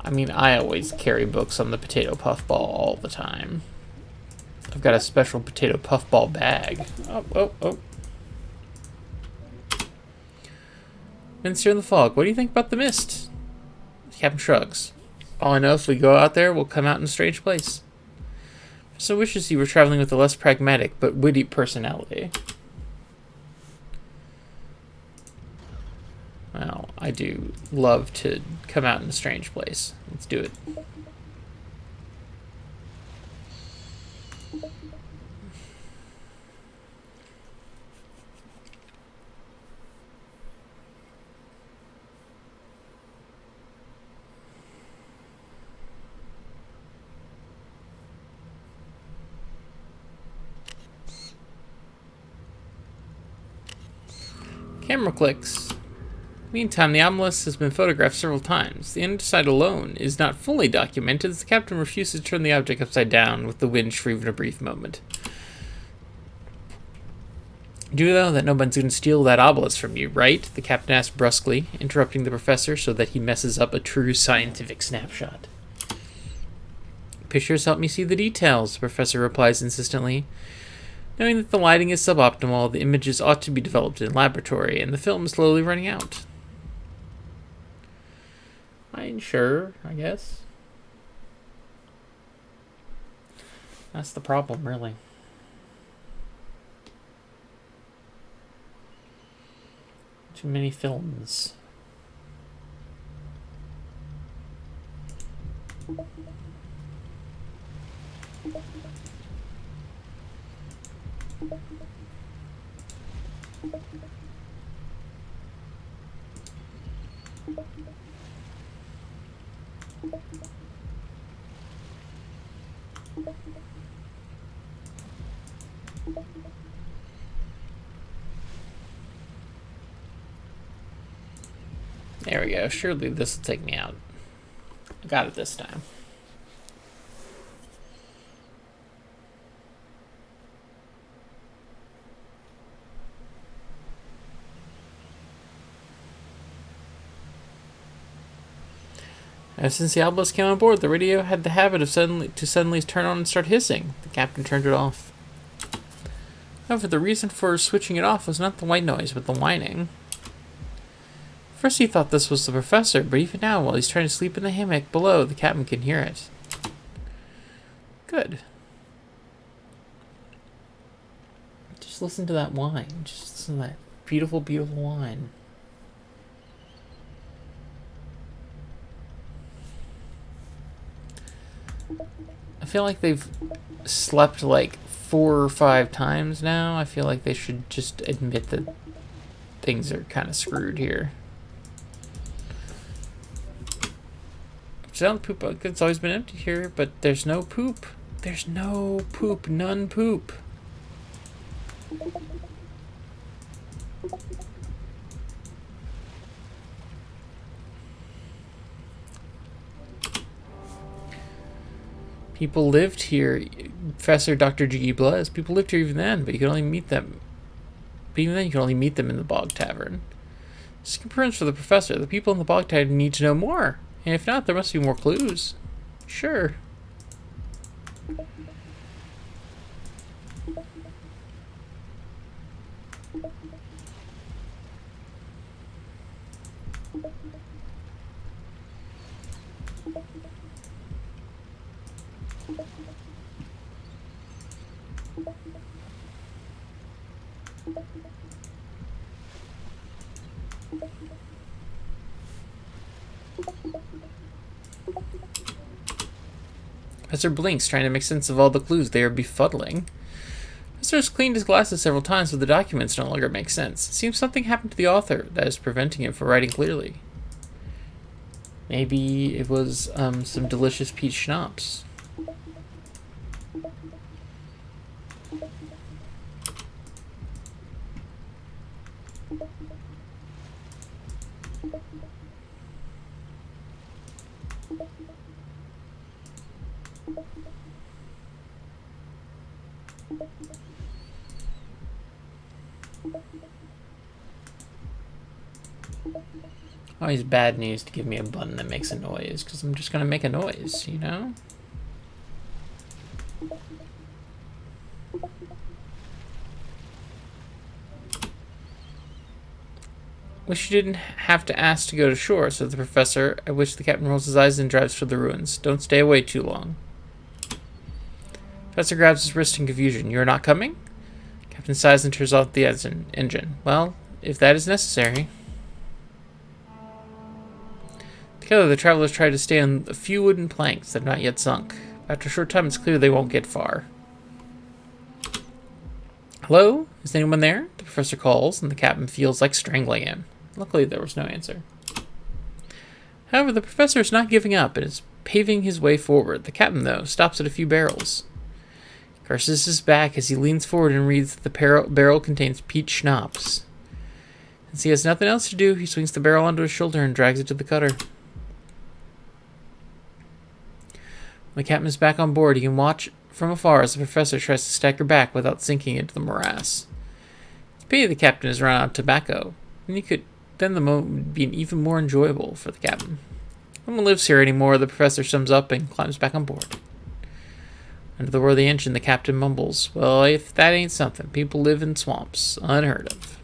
I mean, I always carry books on the potato puffball all the time. I've got a special potato puffball bag. Oh, oh, oh. Minister in the fog. What do you think about the mist? The captain shrugs. All I know, if we go out there, we'll come out in a strange place. So wishes you were traveling with a less pragmatic but witty personality. Well, I do love to come out in a strange place. Let's do it. Camera clicks. Meantime, the obelisk has been photographed several times. The underside alone is not fully documented, as the captain refuses to turn the object upside down with the winch for even a brief moment. Do you know that no one's going to steal that obelisk from you, right? The captain asks brusquely, interrupting the professor so that he messes up a true scientific snapshot. Pictures help me see the details, the professor replies insistently. Knowing that the lighting is suboptimal, the images ought to be developed in laboratory, and the film is slowly running out. Fine, sure, I guess. That's the problem, really. Too many films. There we go. Surely this will take me out. I got it this time. Ever since the obelisk came on board, the radio had the habit of suddenly turn on and start hissing. The captain turned it off. However, the reason for switching it off was not the white noise, but the whining. First he thought this was the professor, but even now, while he's trying to sleep in the hammock below, the captain can hear it. Good. Just listen to that whine. Just listen to that beautiful, beautiful whine. I feel like they've slept like 4 or 5 times now. I feel like they should just admit that things are kind of screwed here. The poop bucket's always been empty here, but there's no poop. There's no poop. None poop. People lived here, Professor Dr. G.E. Blez. People lived here even then, but you could only meet them. But even then, you could only meet them in the Bogtavern. This confirms for the professor. The people in the Bogtavern need to know more. And if not, there must be more clues. Sure. Professor blinks, trying to make sense of all the clues they are befuddling. Professor has cleaned his glasses several times, but the documents no longer make sense. It seems something happened to the author that is preventing him from writing clearly. Maybe it was some delicious peach schnapps. Always bad news to give me a button that makes a noise, because I'm just going to make a noise, you know? Wish you didn't have to ask to go to shore, said the professor, at which the captain rolls his eyes and drives for the ruins. Don't stay away too long. Professor grabs his wrist in confusion. You are not coming? Captain sighs and turns off the engine. Well, if that is necessary. Together, the travelers try to stay on a few wooden planks that have not yet sunk. After a short time, it's clear they won't get far. Hello? Is anyone there? The professor calls, and the captain feels like strangling him. Luckily, there was no answer. However, the professor is not giving up and is paving his way forward. The captain, though, stops at a few barrels. He curses his back as he leans forward and reads that the barrel contains peach schnapps. Since he has nothing else to do, he swings the barrel onto his shoulder and drags it to the cutter. When the captain is back on board, he can watch from afar as the professor tries to stagger back without sinking into the morass. It's a pity the captain has run out of tobacco, and then the moment would be even more enjoyable for the captain. No one lives here anymore, the professor sums up and climbs back on board. Under the whir of the engine, the captain mumbles, well, if that ain't something, people live in swamps. Unheard of.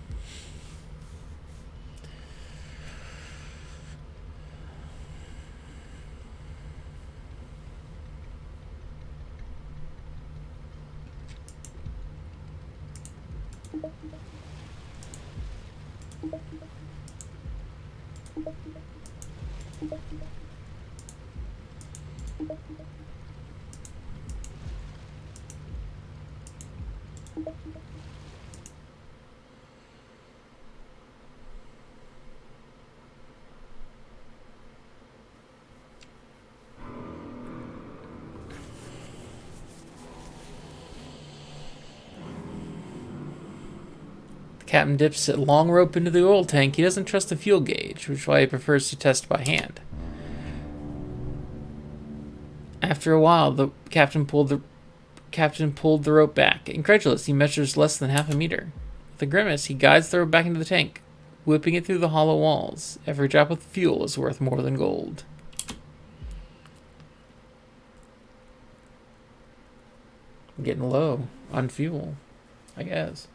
The captain dips a long rope into the oil tank. He doesn't trust the fuel gauge, which is why he prefers to test by hand. After a while, the captain pulled the rope back. Incredulous, he measures less than half a meter. With a grimace, he guides the rope back into the tank, whipping it through the hollow walls. Every drop of fuel is worth more than gold. I'm getting low on fuel, I guess.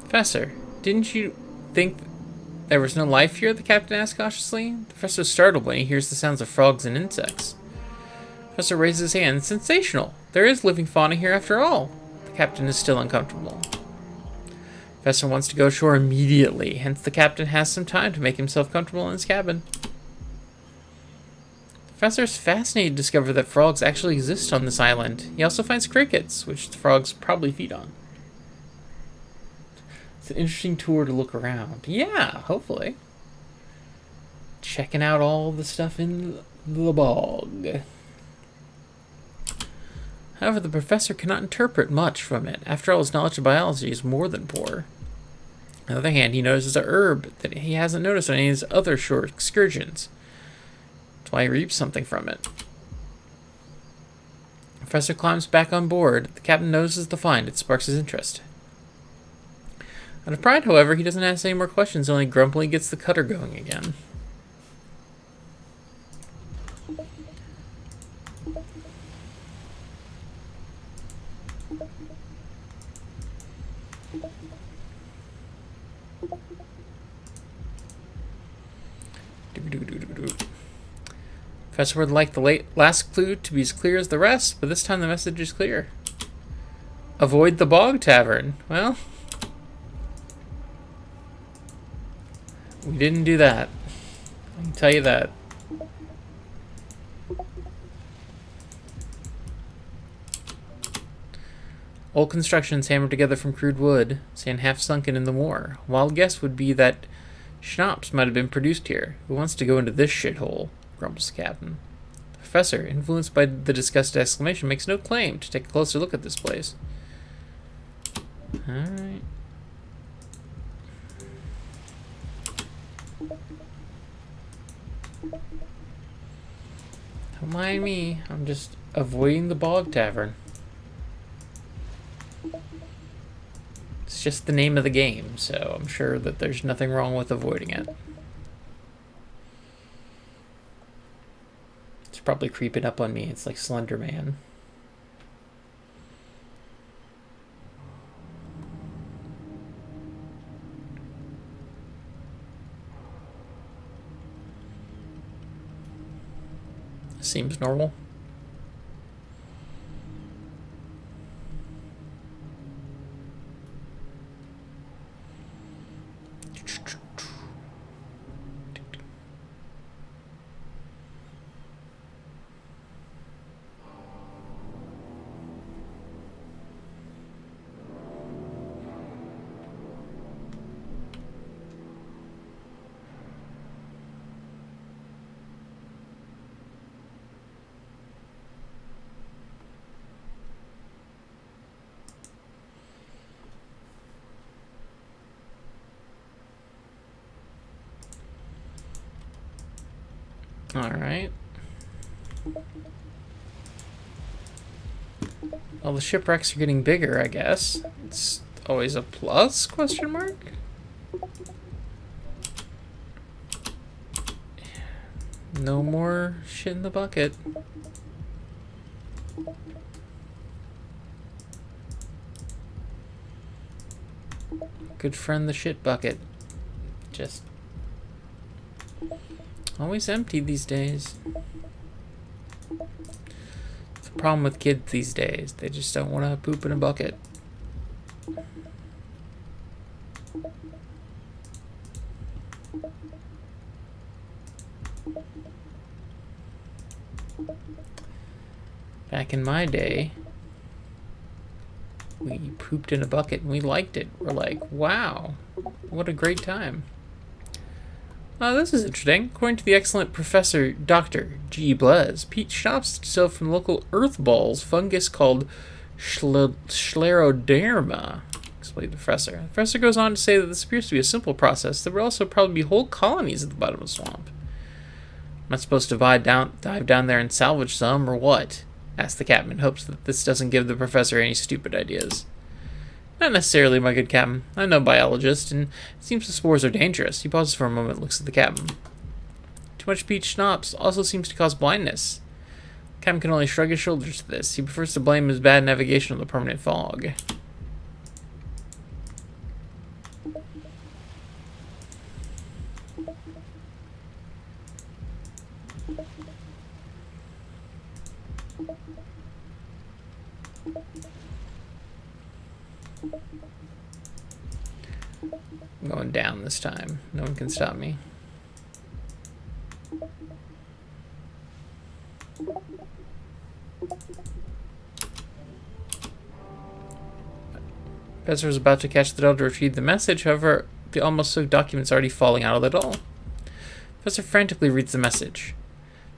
Professor, didn't you think there was no life here? The captain asked cautiously. The professor is startled when he hears the sounds of frogs and insects. Professor raises his hand. Sensational! There is living fauna here after all. The captain is still uncomfortable. Professor wants to go ashore immediately, hence the captain has some time to make himself comfortable in his cabin. Professor is fascinated to discover that frogs actually exist on this island. He also finds crickets, which the frogs probably feed on. It's an interesting tour to look around. Yeah, hopefully. Checking out all the stuff in the bog. However, the professor cannot interpret much from it. After all, his knowledge of biology is more than poor. On the other hand, he notices a herb that he hasn't noticed on any of his other shore excursions. That's why he reaps something from it. The professor climbs back on board. The captain notices the find. It sparks his interest. Out of pride, however, he doesn't ask any more questions, only grumpily gets the cutter going again. Professor would like the last clue to be as clear as the rest, but this time the message is clear. Avoid the Bogtavern. Well, we didn't do that. I can tell you that. Old constructions hammered together from crude wood, sand half sunken in the moor. A wild guess would be that schnapps might have been produced here. Who wants to go into this shithole? Grumbles the captain. The professor, influenced by the disgusted exclamation, makes no claim to take a closer look at this place. Alright. Don't mind me. I'm just avoiding the Bogtavern. It's just the name of the game, so I'm sure that there's nothing wrong with avoiding it. It's probably creeping up on me. It's like Slender Man. Seems normal. Alright. Well, the shipwrecks are getting bigger, I guess. It's always a plus, question mark? No more shit in the bucket. Good friend, the shit bucket. Just always empty these days. It's a problem with kids these days. They just don't want to poop in a bucket. Back in my day, we pooped in a bucket and we liked it. We're like, wow, what a great time. This is interesting. According to the excellent Professor Dr. G. Blaise, peat schnapps itself from local earth balls fungus called Scleroderma, explained the professor. The professor goes on to say that this appears to be a simple process. There would also probably be whole colonies at the bottom of the swamp. Am I supposed to dive down there and salvage some, or what? Asked the captain in hopes that this doesn't give the professor any stupid ideas. Not necessarily, my good captain. I'm no biologist, and it seems the spores are dangerous. He pauses for a moment and looks at the captain. Too much peat schnapps also seems to cause blindness. The captain can only shrug his shoulders to this. He prefers to blame his bad navigation on the permanent fog. I'm going down this time. No one can stop me. Professor was about to catch the doll to retrieve the message, however, the almost soaked document's already falling out of the doll. Professor frantically reads the message.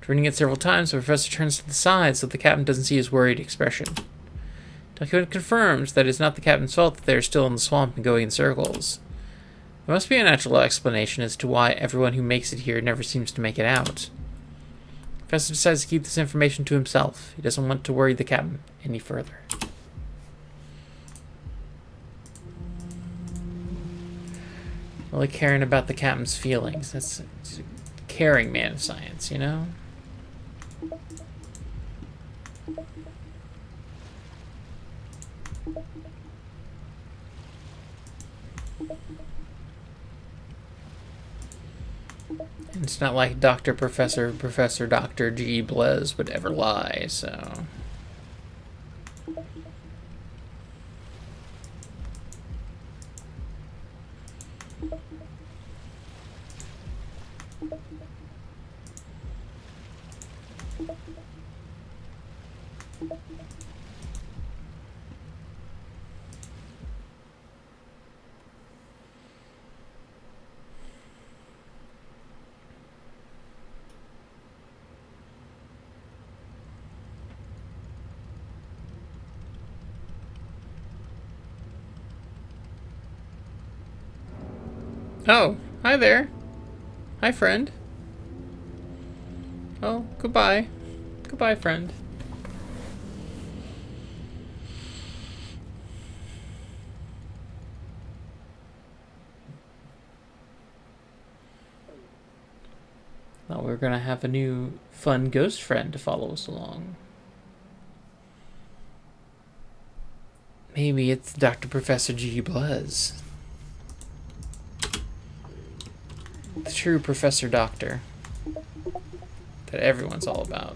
Reading it several times, the professor turns to the side so the captain doesn't see his worried expression. Document confirms that it's not the captain's fault that they are still in the swamp and going in circles. There must be a natural explanation as to why everyone who makes it here never seems to make it out. The professor decides to keep this information to himself. He doesn't want to worry the captain any further. Really caring about the captain's feelings. That's a caring man of science, you know? And it's not like Professor Dr. G. Blez would ever lie, so... Oh, hi there. Hi, friend. Oh, goodbye. Goodbye, friend. Thought we were gonna have a new fun ghost friend to follow us along. Maybe it's Dr. Professor G. Blez. The true Professor Doctor that everyone's all about.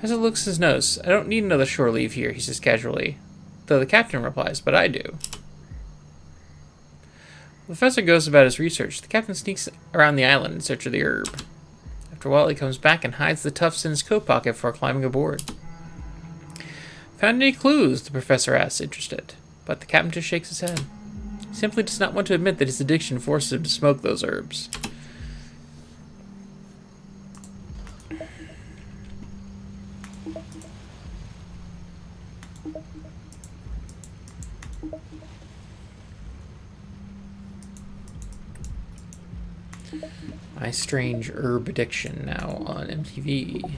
As it looks his nose, I don't need another shore leave here, he says casually. Though the captain replies, but I do. The professor goes about his research. The captain sneaks around the island in search of the herb. After a while, he comes back and hides the tufts in his coat pocket before climbing aboard. Found any clues? The professor asks, interested. But the captain just shakes his head. He simply does not want to admit that his addiction forces him to smoke those herbs. My Strange Herb Addiction, now on MTV.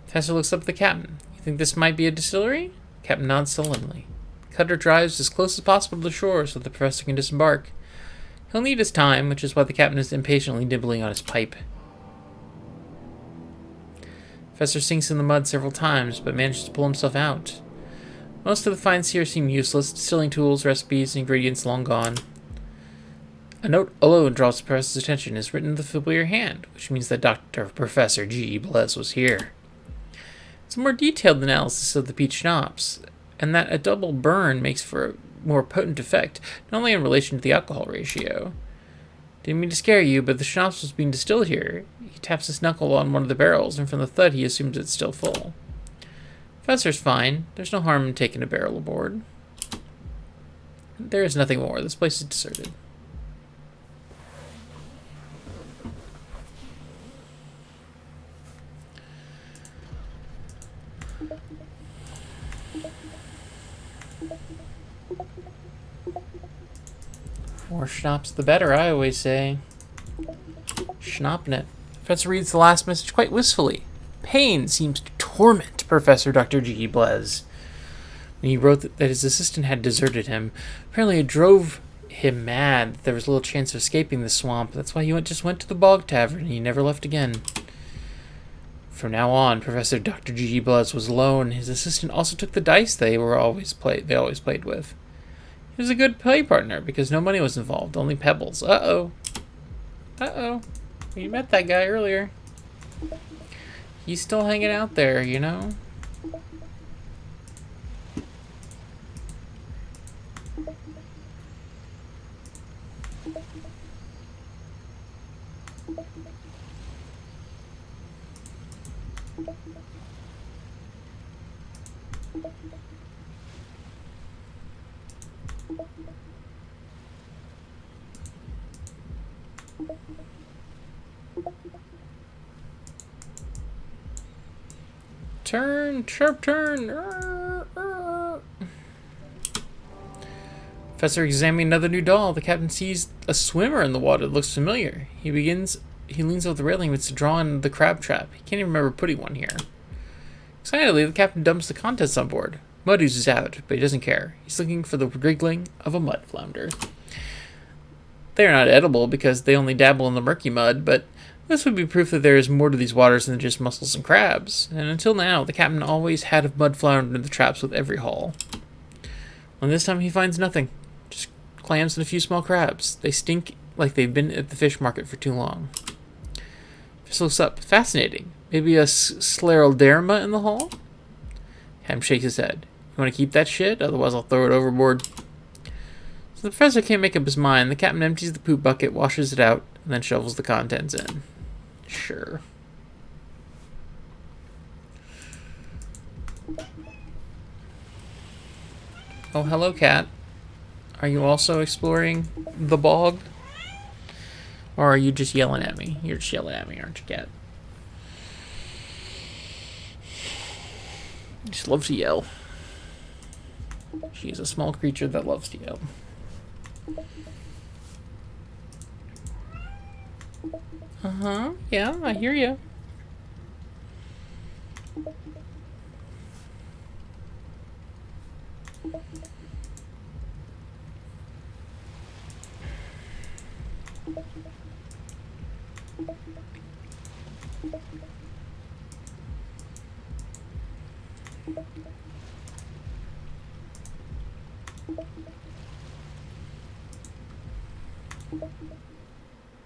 Professor looks up at the captain. You think this might be a distillery? Captain nods sullenly. The cutter drives as close as possible to the shore so the professor can disembark. He'll need his time, which is why the captain is impatiently nibbling on his pipe. Professor sinks in the mud several times, but manages to pull himself out. Most of the finds here seem useless, distilling tools, recipes, and ingredients long gone. A note alone draws the professor's attention. It's written in the familiar hand, which means that Dr. Professor G. Blez was here. It's a more detailed analysis of the peach schnapps, and that a double burn makes for a more potent effect, not only in relation to the alcohol ratio. Didn't mean to scare you, but the schnapps was being distilled here. He taps his knuckle on one of the barrels, and from the thud he assumes it's still full. Professor's fine. There's no harm in taking a barrel aboard. There is nothing more. This place is deserted. More schnapps the better, I always say. Schnappnet. Professor reads the last message quite wistfully. Pain seems to torment Professor Dr. G. Blez. When he wrote that his assistant had deserted him, apparently it drove him mad that there was little chance of escaping the swamp. That's why he just went to the Bogtavern and he never left again. From now on, Professor Dr. G. Blez was alone. His assistant also took the dice they always played with. He was a good play partner because no money was involved, only pebbles. Uh-oh. Uh-oh. We met that guy earlier. He's still hanging out there, you know? Turn, sharp turn. Professor examining another new doll. The captain sees a swimmer in the water that looks familiar. He leans over the railing to draw in the crab trap. He can't even remember putting one here. Excitedly, the captain dumps the contents on board. Mud oozes out, but he doesn't care. He's looking for the wriggling of a mud flounder. They are not edible because they only dabble in the murky mud, but this would be proof that there is more to these waters than just mussels and crabs. And until now, the captain always had a mud flounder in the traps with every haul. And this time he finds nothing. Just clams and a few small crabs. They stink like they've been at the fish market for too long. Fish looks up. Fascinating. Maybe a scleroderma in the hull? Ham shakes his head. You want to keep that shit? Otherwise I'll throw it overboard. So the professor can't make up his mind. The captain empties the poop bucket, washes it out, and then shovels the contents in. Sure. Oh, hello, cat. Are you also exploring the bog? Or are you just yelling at me? You're just yelling at me, aren't you, cat? You just love to yell. She is a small creature that loves to yell. Uh-huh. Yeah, I hear you.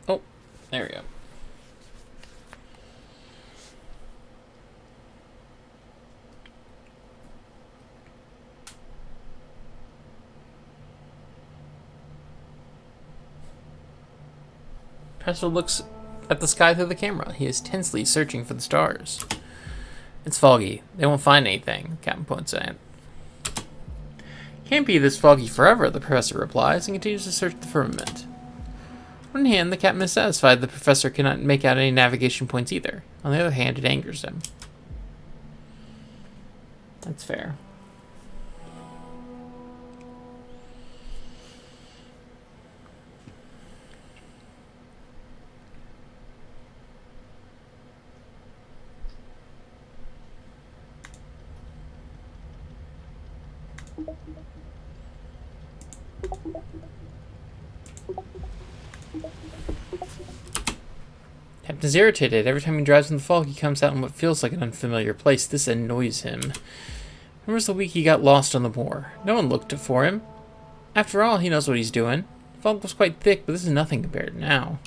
Oh, there we go. Professor looks at the sky through the camera. He is tensely searching for the stars. It's foggy. They won't find anything, Captain points out. Can't be this foggy forever, the professor replies, and continues to search the firmament. On one hand, the captain is satisfied the professor cannot make out any navigation points either. On the other hand, it angers him. That's fair. Captain's irritated. Every time he drives in the fog, he comes out in what feels like an unfamiliar place. This annoys him. Remembers the week he got lost on the moor. No one looked for him. After all, he knows what he's doing. The fog was quite thick, but this is nothing compared to now.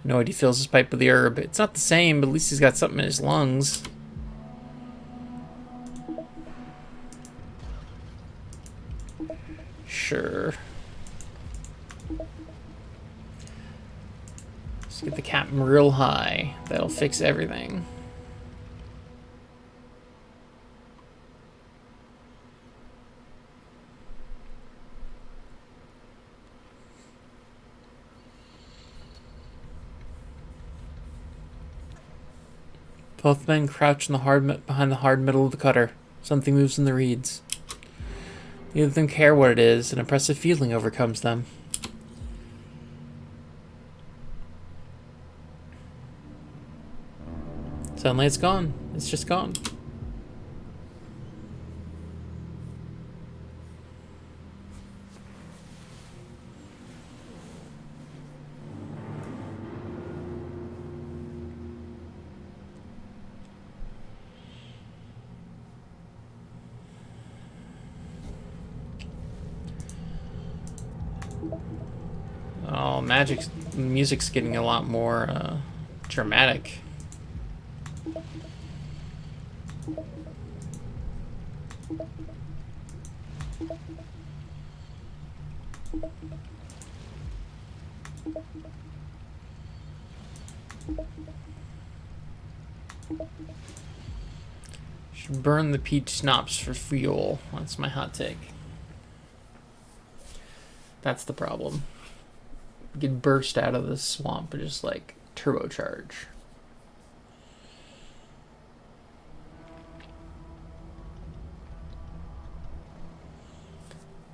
Annoyed, he fills his pipe with the herb. It's not the same, but at least he's got something in his lungs. Sure. Let's get the captain real high. That'll fix everything. Both men crouch in behind the hard middle of the cutter. Something moves in the reeds. Neither of them care what it is. An oppressive feeling overcomes them. Suddenly it's gone. It's just gone. Oh, music's getting a lot more dramatic. Should burn the peach schnapps for fuel. That's my hot take. That's the problem. Get burst out of this swamp and just like turbocharge.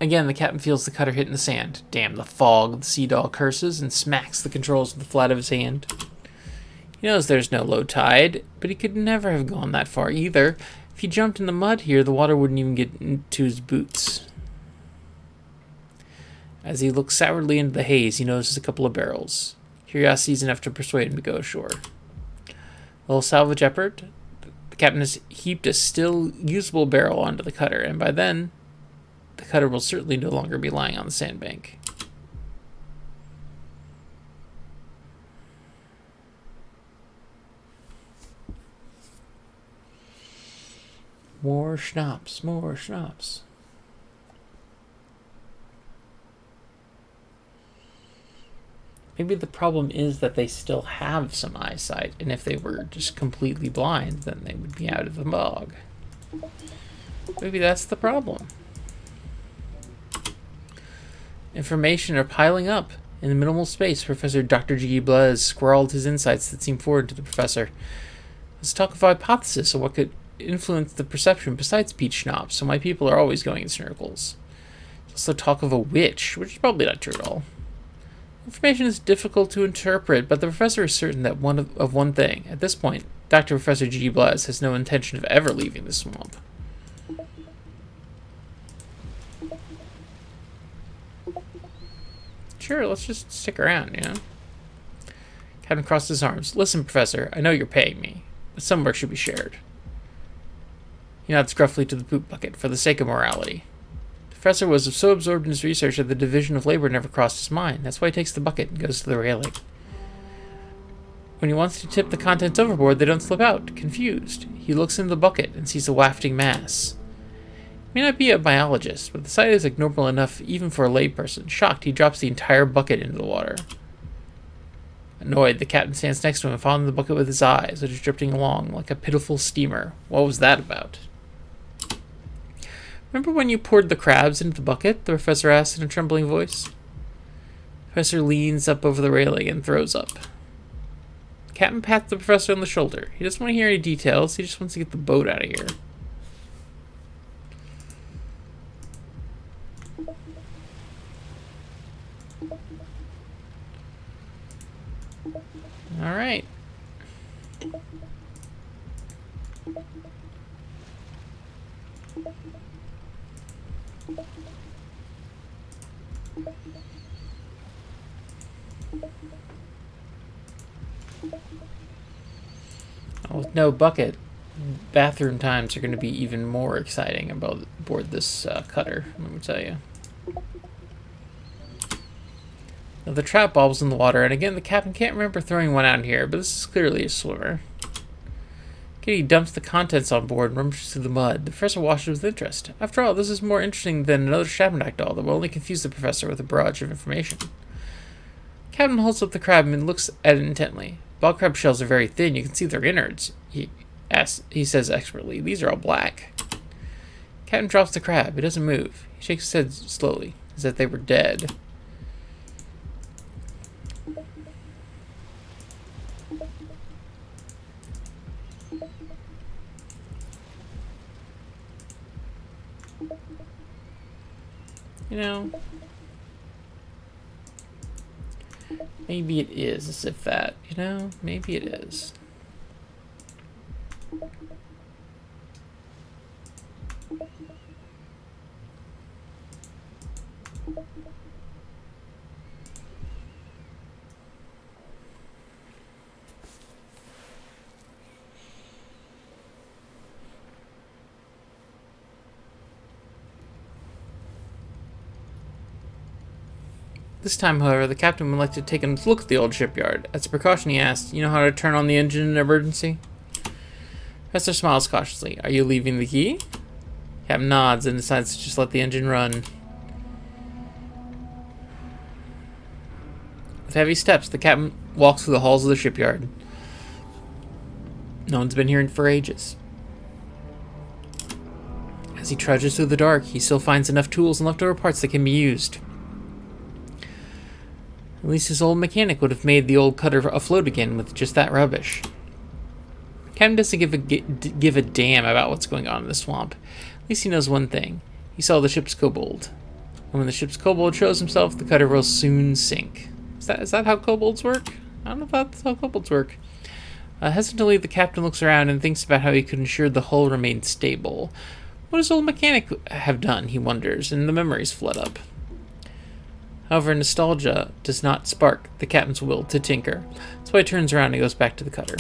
Again, the captain feels the cutter hitting the sand. Damn the fog, the sea doll curses and smacks the controls with the flat of his hand. He knows there's no low tide, but he could never have gone that far either. If he jumped in the mud here, the water wouldn't even get into his boots. As he looks sourly into the haze, he notices a couple of barrels. Curiosity is enough to persuade him to go ashore. A little salvage effort, the captain has heaped a still usable barrel onto the cutter, and by then, the cutter will certainly no longer be lying on the sandbank. More schnapps, more schnapps. Maybe the problem is that they still have some eyesight, and if they were just completely blind, then they would be out of the bog. Maybe that's the problem. Information are piling up. In the minimal space, Professor Dr. G. Blaise scrawled his insights that seemed foreign to the professor. Let's talk of hypothesis of what could influence the perception besides peach schnapps, so my people are always going in circles. There's also talk of a witch, which is probably not true at all. Information is difficult to interpret, but the professor is certain that one thing. At this point, Dr. Professor G. Blaise has no intention of ever leaving the swamp. Sure, let's just stick around, you know? Captain crossed his arms. Listen, Professor, I know you're paying me, but some work should be shared. He nods gruffly to the poop bucket, for the sake of morality. The professor was so absorbed in his research that the division of labor never crossed his mind. That's why he takes the bucket and goes to the railing. When he wants to tip the contents overboard, they don't slip out. Confused, he looks into the bucket and sees a wafting mass. He may not be a biologist, but the sight is ignorable enough even for a layperson. Shocked, he drops the entire bucket into the water. Annoyed, the captain stands next to him, following the bucket with his eyes, which is drifting along like a pitiful steamer. What was that about? Remember when you poured the crabs into the bucket? The professor asked in a trembling voice. The professor leans up over the railing and throws up. The captain pats the professor on the shoulder. He doesn't want to hear any details. He just wants to get the boat out of here. All right. With no bucket, bathroom times are going to be even more exciting aboard this cutter, let me tell you. Now, the trap bobbles in the water, and again, the captain can't remember throwing one out here, but this is clearly a swimmer. Kitty dumps the contents on board and rummages through the mud. The professor watches with interest. After all, this is more interesting than another Shabbatak doll that will only confuse the professor with a barrage of information. Captain holds up the crab and looks at it intently. Bog crab shells are very thin. You can see their innards. He says expertly. These are all black. Captain drops the crab. It doesn't move. He shakes his head slowly, as if they were dead. You know, maybe it is, as if that, you know, maybe it is. This time, however, the captain would like to take a look at the old shipyard. As a precaution, he asked, "You know how to turn on the engine in an emergency?" Professor smiles cautiously. "Are you leaving the key?" Captain nods and decides to just let the engine run. With heavy steps, the captain walks through the halls of the shipyard. No one's been here for ages. As he trudges through the dark, he still finds enough tools and leftover parts that can be used. At least his old mechanic would have made the old cutter afloat again with just that rubbish. Captain doesn't give a damn about what's going on in the swamp. At least he knows one thing. He saw the ship's kobold. And when the ship's kobold shows himself, the cutter will soon sink. Is that how kobolds work? I don't know if that's how kobolds work. Hesitantly, the captain looks around and thinks about how he could ensure the hull remained stable. What does old mechanic have done, he wonders, and the memories flood up. However, nostalgia does not spark the captain's will to tinker. That's why he turns around and goes back to the cutter.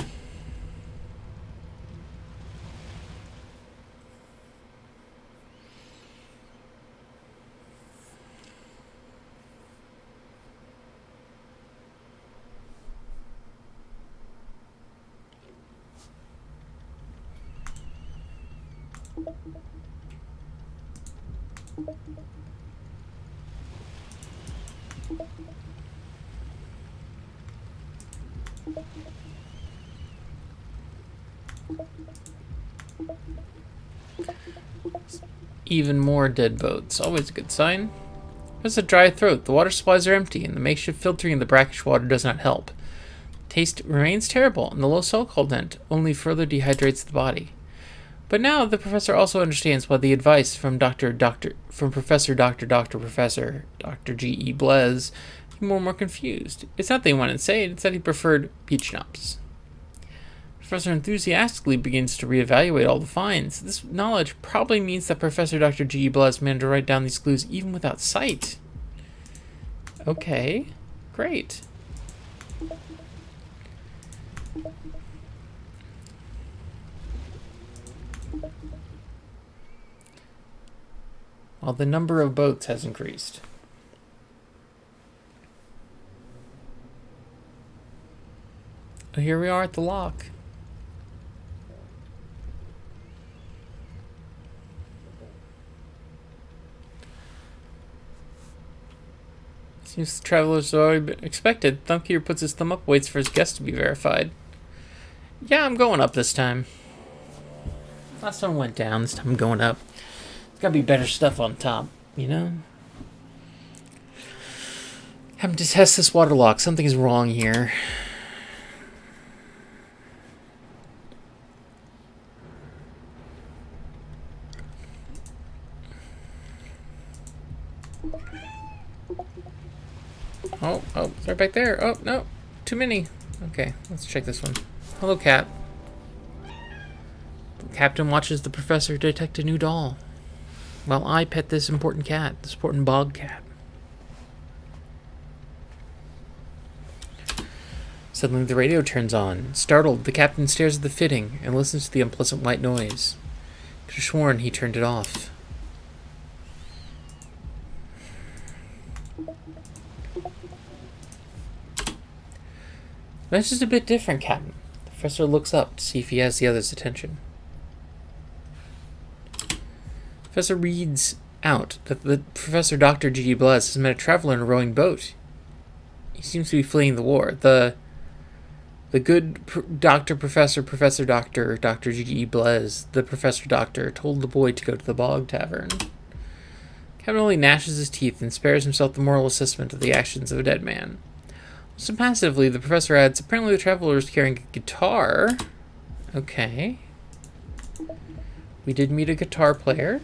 Even more dead boats. Always a good sign. There's a dry throat. The water supplies are empty, and the makeshift filtering in the brackish water does not help. Taste remains terrible, and the low salt content only further dehydrates the body. But now the professor also understands why the advice from Professor Dr. G.E. Blaise became more and more confused. It's not that he went insane, it's that he preferred peach schnapps. The professor enthusiastically begins to reevaluate all the finds. This knowledge probably means that Professor Dr. G.E. Blaise managed to write down these clues even without sight. Okay, great. Well, the number of boats has increased. Oh, here we are at the lock. Seems the travelers have already been expected. Thumbkeeper puts his thumb up, waits for his guest to be verified. Yeah, I'm going up this time. Last time went down, this time I'm going up. There's gotta be better stuff on top, you know? Having to test this water lock. Something is wrong here. Oh, it's right back there. Oh, no. Too many. Okay, let's check this one. Hello, Cap. The captain watches the professor detect a new doll, while I pet this important cat, this important bog cat. Suddenly the radio turns on. Startled, the captain stares at the fitting and listens to the unpleasant white noise. Could have sworn he turned it off. That's just a bit different, Captain. The professor looks up to see if he has the other's attention. The professor reads out that the Professor Dr. G.E. Blaise has met a traveler in a rowing boat. He seems to be fleeing the war. The good Professor Dr. G.E. Blaise, the Professor Doctor, told the boy to go to the Bogtavern. Captain only gnashes his teeth and spares himself the moral assessment of the actions of a dead man. So passively, the professor adds, apparently the traveler is carrying a guitar. Okay. We did meet a guitar player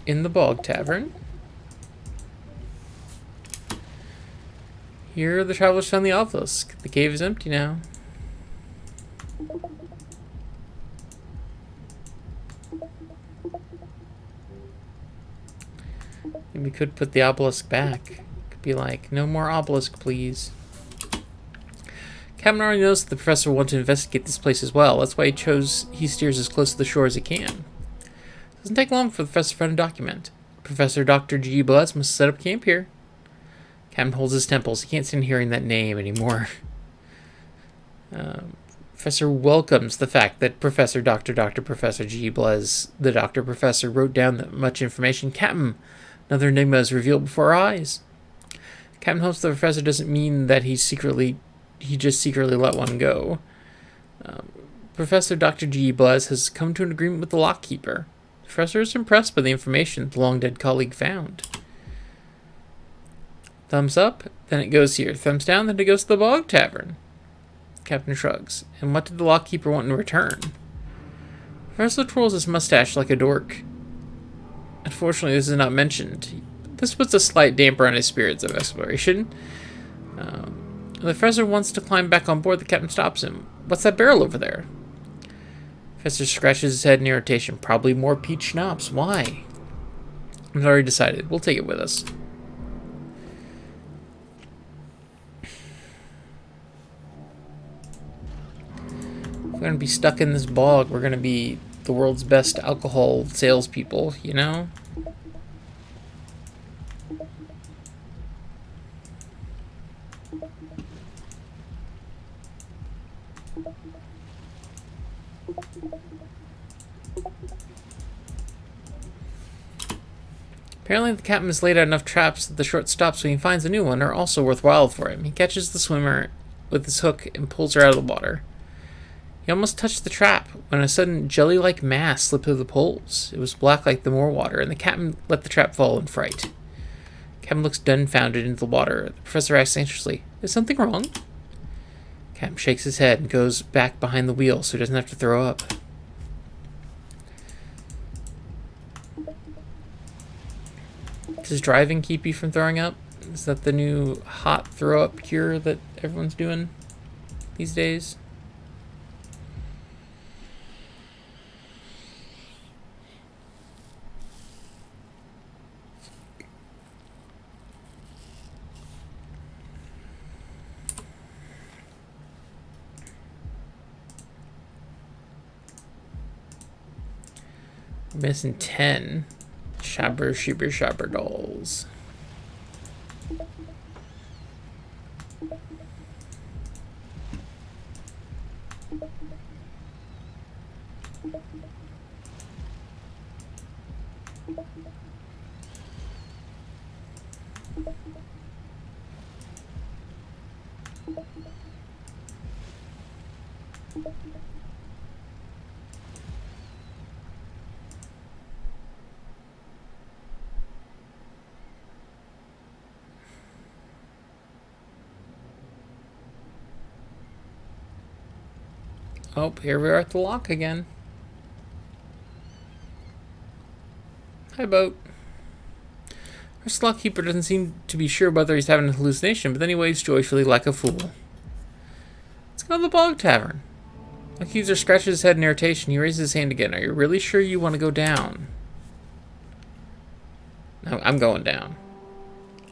in the Bogtavern. Here, the travelers found the obelisk. The cave is empty now. Maybe we could put the obelisk back. Be like, no more obelisk, please. Captain already knows that the professor wants to investigate this place as well. That's why he steers as close to the shore as he can. It doesn't take long for the professor to find a document. Professor Dr. G.E. Blaise must set up camp here. Captain holds his temples. He can't stand hearing that name anymore. Professor welcomes the fact that Professor Professor G. Blez, the Doctor Professor, wrote down that much information. Captain, another enigma is revealed before our eyes. Captain hopes the Professor doesn't mean that he just secretly let one go. Professor Dr. G. Blez has come to an agreement with the lockkeeper. The Professor is impressed by the information the long-dead colleague found. Thumbs up, then it goes here. Thumbs down, then it goes to the Bogtavern. Captain shrugs. And what did the lockkeeper want in return? Professor twirls his mustache like a dork. Unfortunately, this is not mentioned. This puts a slight damper on his spirits of exploration. The Professor wants to climb back on board. The Captain stops him. What's that barrel over there? Professor scratches his head in irritation. Probably more peach schnapps. Why? I've already decided. We'll take it with us. We're going to be stuck in this bog. We're going to be the world's best alcohol salespeople, you know? Apparently the captain has laid out enough traps that the short stops when he finds a new one are also worthwhile for him. He catches the swimmer with his hook and pulls her out of the water. He almost touched the trap when a sudden jelly-like mass slipped through the poles. It was black like the moor water, and the captain let the trap fall in fright. The captain looks dumbfounded into the water. The Professor asks anxiously, "Is something wrong?" The captain shakes his head and goes back behind the wheel so he doesn't have to throw up. Does driving keep you from throwing up? Is that the new hot throw-up cure that everyone's doing these days? We're missing 10. Shabber, shibber, shabber dolls. Oh, here we are at the lock again. Hi, boat. Our lockkeeper doesn't seem to be sure whether he's having a hallucination, but then he waves joyfully like a fool. Let's go to the Bogtavern. Lockkeeper scratches his head in irritation. He raises his hand again. Are you really sure you want to go down? No, I'm going down.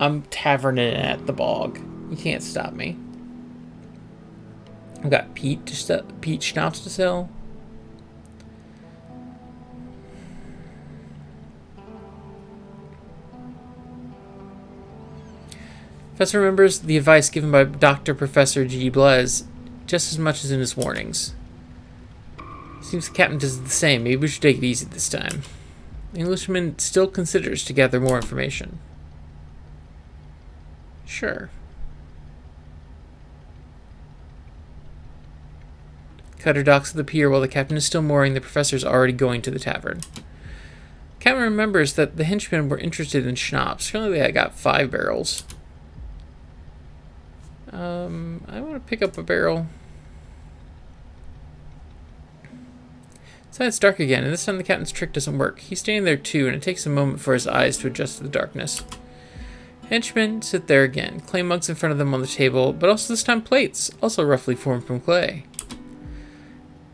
I'm taverning at the bog. You can't stop me. I've got peach schnapps to sell. Professor remembers the advice given by Dr. Professor G. Blez just as much as in his warnings. Seems the captain does the same. Maybe we should take it easy this time. The Englishman still considers to gather more information. Sure. Cutter docks at the pier while the captain is still mooring. The professor's already going to the tavern. Captain remembers that the henchmen were interested in schnapps. Surely they got 5 barrels. I want to pick up a barrel. It's dark again, and this time the captain's trick doesn't work. He's standing there too, and it takes a moment for his eyes to adjust to the darkness. Henchmen sit there again, clay mugs in front of them on the table, but also this time plates, also roughly formed from clay.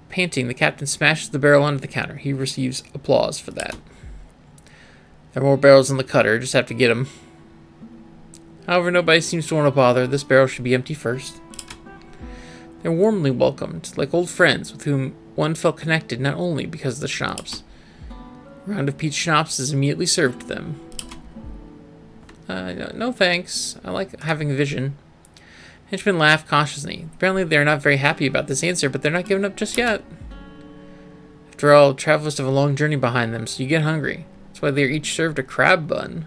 Panting, the captain smashes the barrel onto the counter. He receives applause for that. There are more barrels in the cutter, just have to get them. However, nobody seems to want to bother. This barrel should be empty first. They're warmly welcomed, like old friends with whom one felt connected not only because of the schnapps. A round of peach schnapps is immediately served to them. No thanks. I like having vision. Henchmen laugh cautiously. Apparently they're not very happy about this answer, but they're not giving up just yet. After all, travelers have a long journey behind them, so you get hungry. That's why they're each served a crab bun.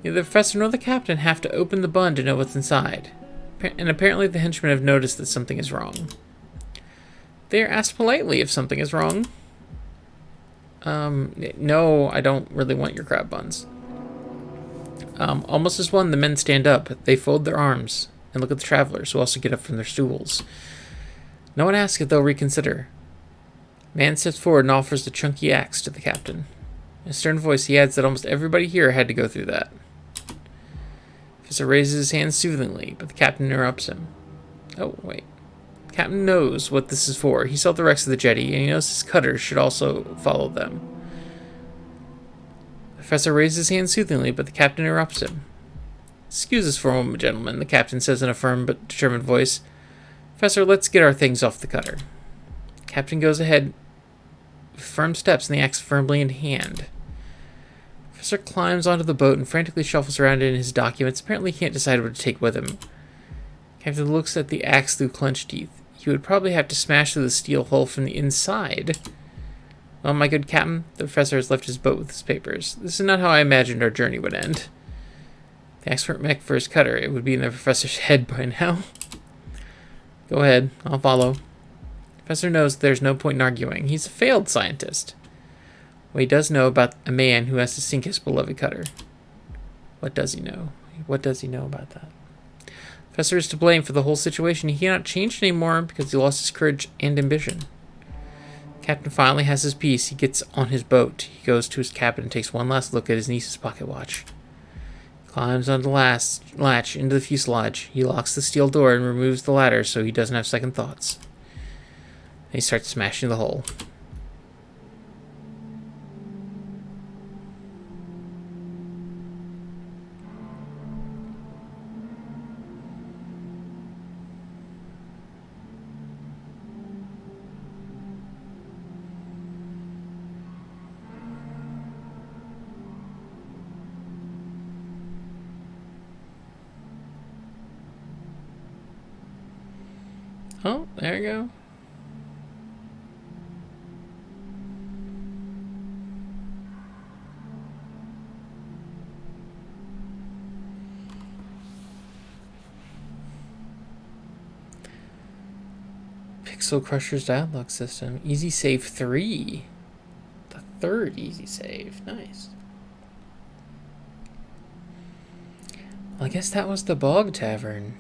Neither the professor nor the captain have to open the bun to know what's inside. And apparently the henchmen have noticed that something is wrong. They are asked politely if something is wrong. No, I don't really want your crab buns. Almost as one, the men stand up. They fold their arms and look at the travelers, who also get up from their stools. No one asks if they'll reconsider. Man steps forward and offers the chunky axe to the captain. In a stern voice, he adds that almost everybody here had to go through that. Professor raises his hand soothingly, but the captain interrupts him. Oh, wait. The captain knows what this is for. He saw the wrecks of the jetty, and he knows his cutters should also follow them. The professor raises his hand soothingly, but the captain interrupts him. Excuse us for a moment, gentlemen, the captain says in a firm but determined voice. Professor, let's get our things off the cutter. The captain goes ahead with firm steps and the axe firmly in hand. Professor climbs onto the boat and frantically shuffles around in his documents. Apparently he can't decide what to take with him. Captain looks at the axe through clenched teeth. He would probably have to smash through the steel hull from the inside. Well, my good captain, the professor has left his boat with his papers. This is not how I imagined our journey would end. The axe weren't meant for his cutter. It would be in the professor's head by now. Go ahead, I'll follow. The professor knows there's no point in arguing. He's a failed scientist. Well, he does know about a man who has to sink his beloved cutter. What does he know? What does he know about that? The professor is to blame for the whole situation. He cannot change anymore because he lost his courage and ambition. The captain finally has his piece. He gets on his boat. He goes to his cabin and takes one last look at his niece's pocket watch. He climbs on the last latch into the fuselage. He locks the steel door and removes the ladder so he doesn't have second thoughts. And he starts smashing the hull. Oh, there you go. Pixel Crusher's dialogue system. Easy save 3. The third easy save. Nice. Well, I guess that was the Bogtavern.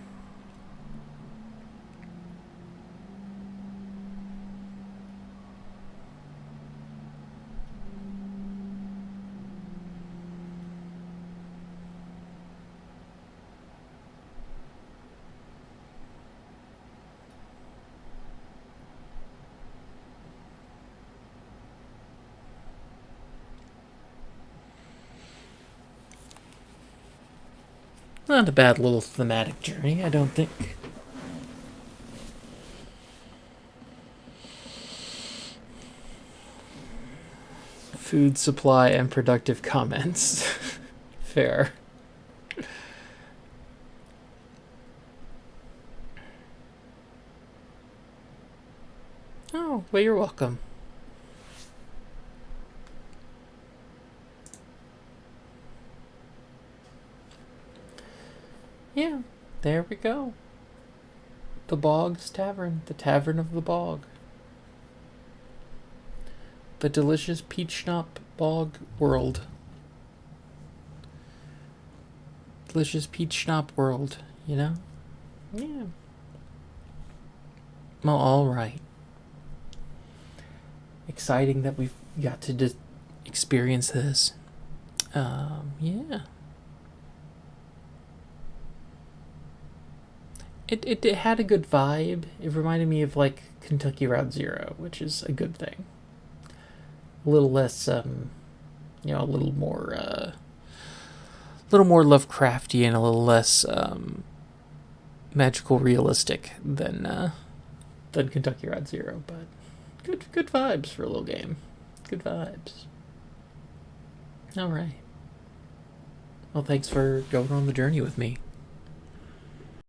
Not a bad little thematic journey, I don't think. Food supply and productive comments. Fair. Oh, well, you're welcome. Yeah, there we go. The Bog's Tavern. The Tavern of the Bog. The delicious peach schnapps bog world. Delicious peach schnapps world, you know? Yeah. Well, alright. Exciting that we've got to experience this. Yeah. It had a good vibe. It reminded me of like Kentucky Route Zero, which is a good thing. A little less, a little more Lovecrafty and a little less magical realistic than Kentucky Route Zero, but good vibes for a little game. Good vibes. All right. Well, thanks for going on the journey with me.